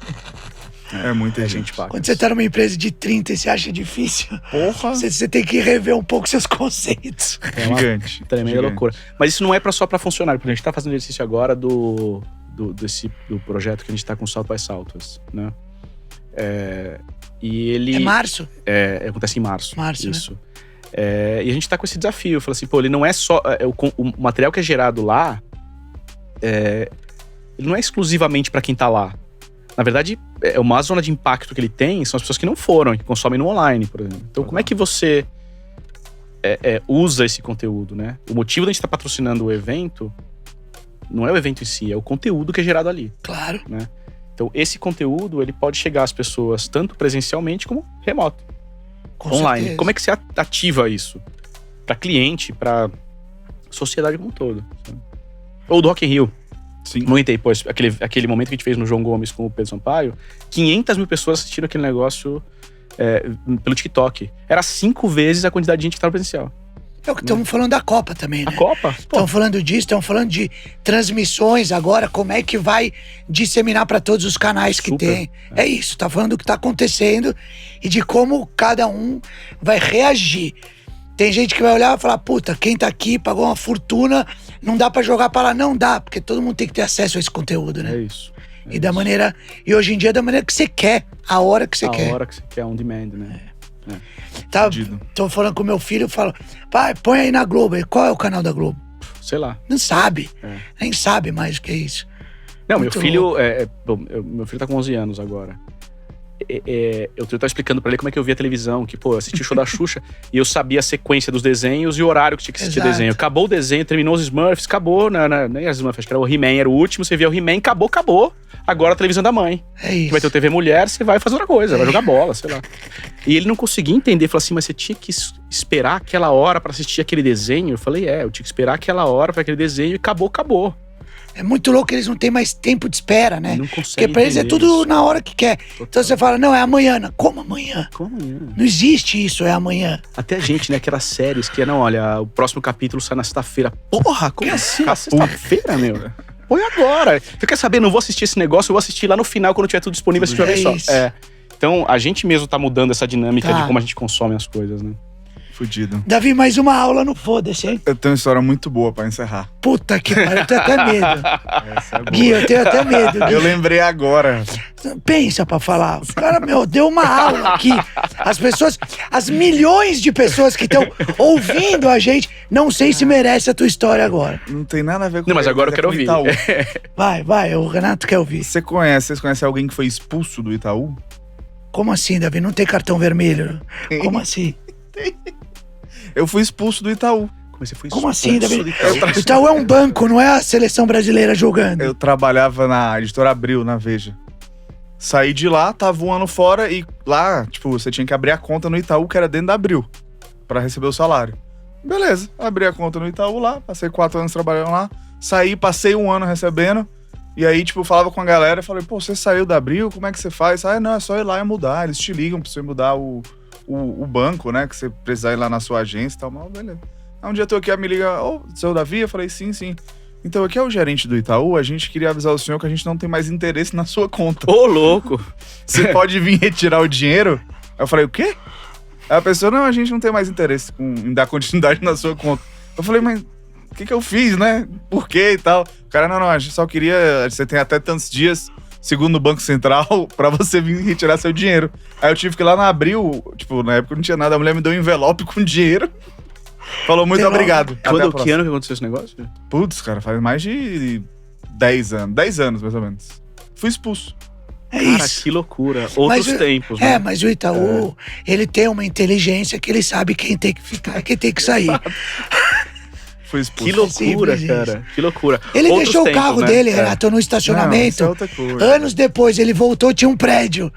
Muita gente. Quando você tá numa empresa de 30 e você acha difícil, porra, você tem que rever um pouco seus conceitos. Gigante. Tremenda loucura. Mas isso não é só pra funcionário, porque a gente tá fazendo exercício agora do projeto que a gente tá com o South by Southwest, né? E ele... É março? Acontece em março. Isso. Né? E a gente tá com esse desafio. Eu falo assim, ele não é só... o material que é gerado lá, ele não é exclusivamente pra quem tá lá. Na verdade, uma zona de impacto que ele tem são as pessoas que não foram, que consomem no online, por exemplo. Então, como é que você usa esse conteúdo, né? O motivo da gente estar patrocinando o evento não é o evento em si, é o conteúdo que é gerado ali. Claro. Né? Então, esse conteúdo, ele pode chegar às pessoas tanto presencialmente como remoto. Online. Certeza. Como é que você ativa isso? Para cliente, para sociedade como um todo. Sabe? Ou do Rock in Rio. Sim. Muito depois, aquele momento que a gente fez no João Gomes com o Pedro Sampaio, 500 mil pessoas assistiram aquele negócio pelo TikTok. Era 5 vezes a quantidade de gente que estava presencial. É o que estamos falando da Copa também, né? A Copa? Estamos falando disso, estamos falando de transmissões agora, como é que vai disseminar para todos os canais que tem. É isso, tá falando do que está acontecendo e de como cada um vai reagir. Tem gente que vai olhar e falar, puta, quem tá aqui pagou uma fortuna, não dá pra jogar pra lá. Não dá, porque todo mundo tem que ter acesso a esse conteúdo, né? É isso. E hoje em dia da maneira que você quer, a hora que você quer. A hora que você quer, on demand, né? Tô falando com meu filho, eu falo, pai, põe aí na Globo. Qual é o canal da Globo? sei lá. Não sabe. Nem sabe mais o que é isso. Não, meu filho tá com 11 anos agora. Eu tava explicando pra ele como é que eu via televisão, que, eu assisti o show da Xuxa e eu sabia a sequência dos desenhos e o horário que tinha que assistir desenho. Acabou o desenho, terminou os Smurfs, acabou, nem as Smurfs, acho que era o He-Man, era o último, você via o He-Man, acabou. Agora a televisão da mãe. É isso. Que vai ter o TV Mulher, você vai fazer outra coisa, vai jogar bola, sei lá. E ele não conseguia entender, falou assim, mas você tinha que esperar aquela hora pra assistir aquele desenho? Eu falei, eu tinha que esperar aquela hora pra aquele desenho e acabou. É muito louco que eles não têm mais tempo de espera, né? Não consegue. Porque pra eles é tudo isso. na hora que quer. Total. Então você fala, não, é amanhã. Como amanhã? Como amanhã? Não existe isso, é amanhã. Até a gente, né? Aquelas séries que olha, o próximo capítulo sai na sexta-feira. Porra, como assim? Na sexta-feira, meu? Põe agora. Você quer saber? Não vou assistir esse negócio, eu vou assistir lá no final, quando tiver tudo disponível, assistir uma vez só. Então, a gente mesmo tá mudando essa dinâmica de como a gente consome as coisas, né? Fudido. Davi, mais uma aula no Foda-se, hein? Eu tenho uma história muito boa pra encerrar. Puta que pariu, eu tenho até medo. Essa é boa. Gui, eu tenho até medo. Gui. Eu lembrei agora. Pensa pra falar. O cara, deu uma aula aqui. As milhões de pessoas que estão ouvindo a gente, não sei se merece a tua história agora. Não tem nada a ver com Não, mas agora eu quero ouvir. Vai, o Renato quer ouvir. Vocês conhecem alguém que foi expulso do Itaú? Como assim, Davi? Não tem cartão vermelho? Como assim? Eu fui expulso do Itaú. Como assim, Davi? Itaú? O Itaú é um banco, não é a seleção brasileira jogando. Eu trabalhava na editora Abril, na Veja. Saí de lá, tava um ano fora e lá, você tinha que abrir a conta no Itaú, que era dentro da Abril, pra receber o salário. Beleza, abri a conta no Itaú lá, passei 4 anos trabalhando lá, saí, passei 1 ano recebendo, e aí, falava com a galera, falei, você saiu da Abril, como é que você faz? Não, é só ir lá e mudar, eles te ligam pra você mudar o banco, né, que você precisar ir lá na sua agência e tal, mas beleza. Aí um dia eu tô aqui, a me liga, seu Davi? Eu falei, sim. Então aqui é o gerente do Itaú, a gente queria avisar o senhor que a gente não tem mais interesse na sua conta. Ô, louco! Você pode vir retirar o dinheiro? Aí eu falei, o quê? Aí a pessoa, não, a gente não tem mais interesse em dar continuidade na sua conta. Eu falei, mas o que eu fiz, né? Por quê e tal? O cara, não, a gente só queria, você tem até tantos dias, segundo o Banco Central, pra você vir retirar seu dinheiro. Aí eu tive que ir lá na Abril, na época não tinha nada, a mulher me deu um envelope com dinheiro. Falou, muito obrigado. Que ano que aconteceu esse negócio? Putz, cara, faz mais de 10 anos. 10 anos, mais ou menos. Fui expulso. É Cara, isso. que loucura. Outros tempos, né? Mas o Itaú, ele tem uma inteligência que ele sabe quem tem que ficar e quem tem que sair. Fui expulso. Que loucura, cara. Que loucura. Ele Outros deixou tempos, o carro né? dele, Renato, no estacionamento. Não, isso é outra coisa. Anos depois, ele voltou, tinha um prédio.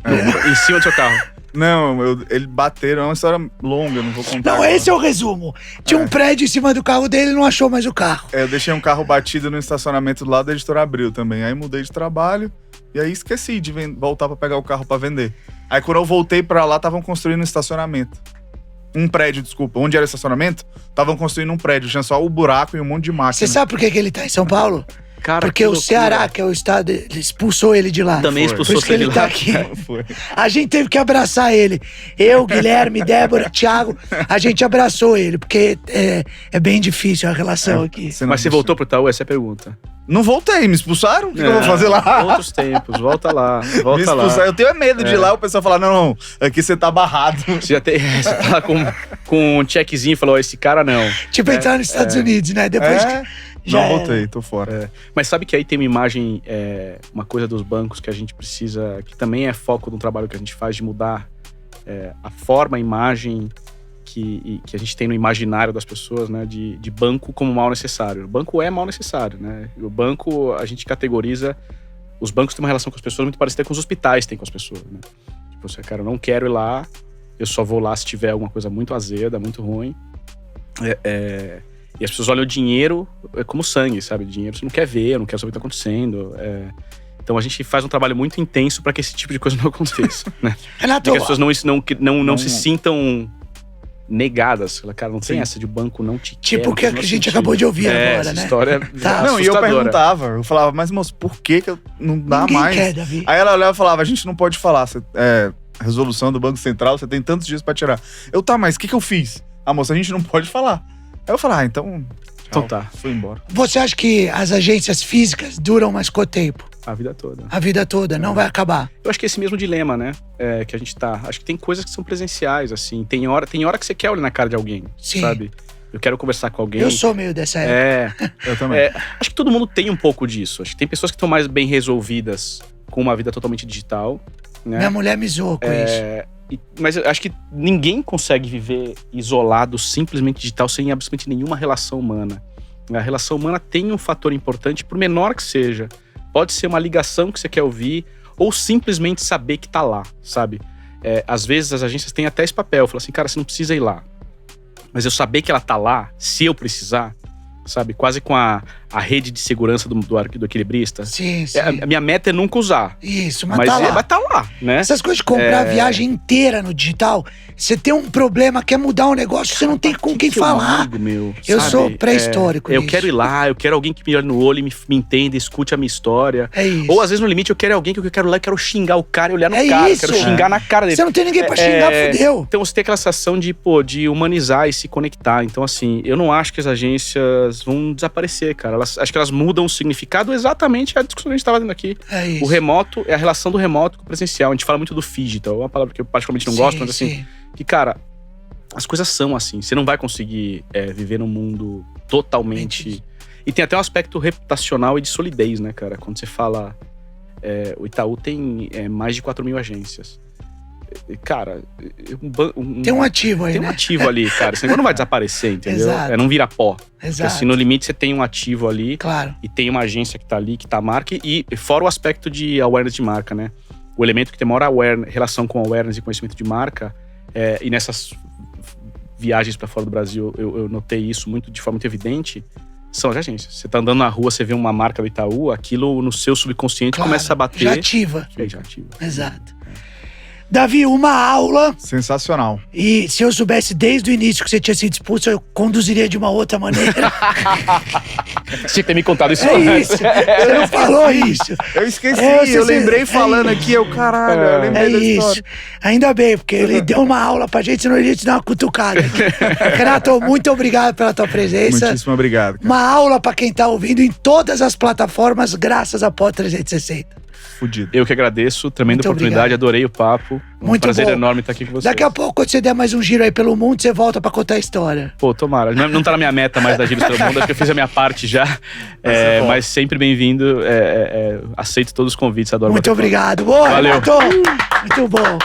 Em cima do seu carro. Não, ele bateram, é uma história longa, não vou contar. Não, agora. esse é o resumo. Tinha um prédio em cima do carro dele e não achou mais o carro. Eu deixei um carro batido no estacionamento do lado da editora Abril também. Aí mudei de trabalho e aí esqueci de voltar pra pegar o carro pra vender. Aí quando eu voltei pra lá, estavam construindo um estacionamento. Um prédio, desculpa. Onde era o estacionamento, estavam construindo um prédio. Tinha só o buraco e um monte de máquina. Você sabe por que ele tá em São Paulo? Cara, Porque o Ceará, que é o estado, ele expulsou ele de lá. Também expulsou Por isso que ele de tá lá. aqui. Foi. A gente teve que abraçar ele. Eu, Guilherme, Débora, Thiago, a gente abraçou ele, porque é bem difícil a relação aqui. Mas você voltou pro Itaú? Essa é a pergunta. Não voltei, me expulsaram? O que eu vou fazer lá? Outros tempos, volta lá. Me Volta expulsaram. lá. Eu tenho medo de ir lá, o pessoal falar, não, aqui você tá barrado. Você já tem. Você tá lá com um checkzinho e falou: esse cara não. Tipo entrar nos Estados Unidos, né? Depois que já não voltei, tô fora. Mas sabe que aí tem uma imagem, uma coisa dos bancos que a gente precisa, que também é foco do trabalho que a gente faz de mudar a forma, a imagem que a gente tem no imaginário das pessoas, né? De banco como mal necessário. O banco é mal necessário, né? O banco, a gente categoriza. Os bancos têm uma relação com as pessoas muito parecida com os hospitais têm com as pessoas, né? Tipo, você, cara, eu não quero ir lá, eu só vou lá se tiver alguma coisa muito azeda, muito ruim. E as pessoas olham o dinheiro como sangue, sabe? Dinheiro você não quer ver, não quer saber o que tá acontecendo. Então a gente faz um trabalho muito intenso para que esse tipo de coisa não aconteça, né? Renato, que as pessoas não se sintam negadas. Cara, não tem essa de banco não te quer. tipo o que a gente acabou de ouvir agora, né? História Tá. Não, e eu assustadora. perguntava, eu falava, mas moço, por que eu não dá Ninguém mais? quer, Davi. Aí ela olhava e falava, a gente não pode falar, resolução do Banco Central, você tem tantos dias pra tirar. Mas o que eu fiz? Ah, moça, a gente não pode falar. Aí eu falei, então... Então tá. Fui embora. Você acha que as agências físicas duram mais quanto tempo? A vida toda. A vida toda, não vai acabar. Eu acho que é esse mesmo dilema, né? Que a gente tá. Acho que tem coisas que são presenciais, assim. Tem hora que você quer olhar na cara de alguém, Sim. sabe? eu quero conversar com alguém. Eu sou meio dessa época. Eu também. Acho que todo mundo tem um pouco disso. Acho que tem pessoas que estão mais bem resolvidas com uma vida totalmente digital, né? Minha mulher me zoou com isso. Mas eu acho que ninguém consegue viver isolado, simplesmente digital, sem absolutamente nenhuma relação humana. A relação humana tem um fator importante, por menor que seja. Pode ser uma ligação que você quer ouvir, ou simplesmente saber que tá lá, sabe? Às vezes as agências têm até esse papel, falam assim, cara, você não precisa ir lá. Mas eu saber que ela tá lá, se eu precisar, sabe? Quase com a rede de segurança do equilibrista. Sim. A minha meta é nunca usar. Isso, mas tá lá. Mas tá lá, né? Essas coisas de comprar a viagem inteira no digital, você tem um problema, quer mudar um negócio, você não tem com quem falar. Eu sou pré-histórico Eu nisso. quero ir lá, eu quero alguém que me olhe no olho e me entenda, escute a minha história. É isso. Ou às vezes no limite eu quero alguém que eu quero lá, eu quero xingar o cara e olhar no cara. Eu quero xingar na cara dele. Você não tem ninguém pra xingar, fudeu. Então você tem aquela sensação de humanizar e se conectar. Então assim, eu não acho que as agências vão desaparecer, cara. Acho que elas mudam o significado exatamente a discussão que a gente tava tendo aqui. É isso. O remoto é a relação do remoto com o presencial. A gente fala muito do digital, é uma palavra que eu particularmente não gosto, mas assim, que cara, as coisas são assim. Você não vai conseguir viver num mundo totalmente... E tem até um aspecto reputacional e de solidez, né, cara? Quando você fala... o Itaú tem mais de 4.000 agências. Cara... tem um ativo aí, tem um ativo ali, cara. Esse negócio não vai desaparecer, entendeu? Exato. Não vira pó. Exato. Porque assim, no limite você tem um ativo ali. Claro. E tem uma agência que tá ali, que tá a marca. E fora o aspecto de awareness de marca, né? O elemento que tem maior relação com awareness e conhecimento de marca. E nessas viagens para fora do Brasil, eu notei isso de forma muito evidente. São as agências. Você tá andando na rua, você vê uma marca do Itaú, aquilo no seu subconsciente começa a bater. Já ativa. Já ativa. Exato. Davi, uma aula. Sensacional. E se eu soubesse desde o início que você tinha sido expulso, eu conduziria de uma outra maneira. Você tinha que ter me contado isso antes. Isso. Você não falou isso. Eu esqueci, eu lembrei falando aqui, caralho, eu lembrei da história. Ainda bem, porque ele deu uma aula pra gente, senão ele ia te dar uma cutucada. Renato, muito obrigado pela tua presença. Muitíssimo obrigado. Cara. Uma aula pra quem tá ouvindo em todas as plataformas, graças a Pod 360. Fudido. Eu que agradeço, tremenda oportunidade, adorei o papo. Muito prazer bom. Enorme estar aqui com você. Daqui a pouco, quando você der mais um giro aí pelo mundo, você volta pra contar a história. Pô, tomara. Não tá na minha meta mais dar giros pelo mundo, acho que eu fiz a minha parte já. Mas sempre bem-vindo. Aceito todos os convites, adoro. Muito obrigado. Boa, valeu. Renato. Muito bom.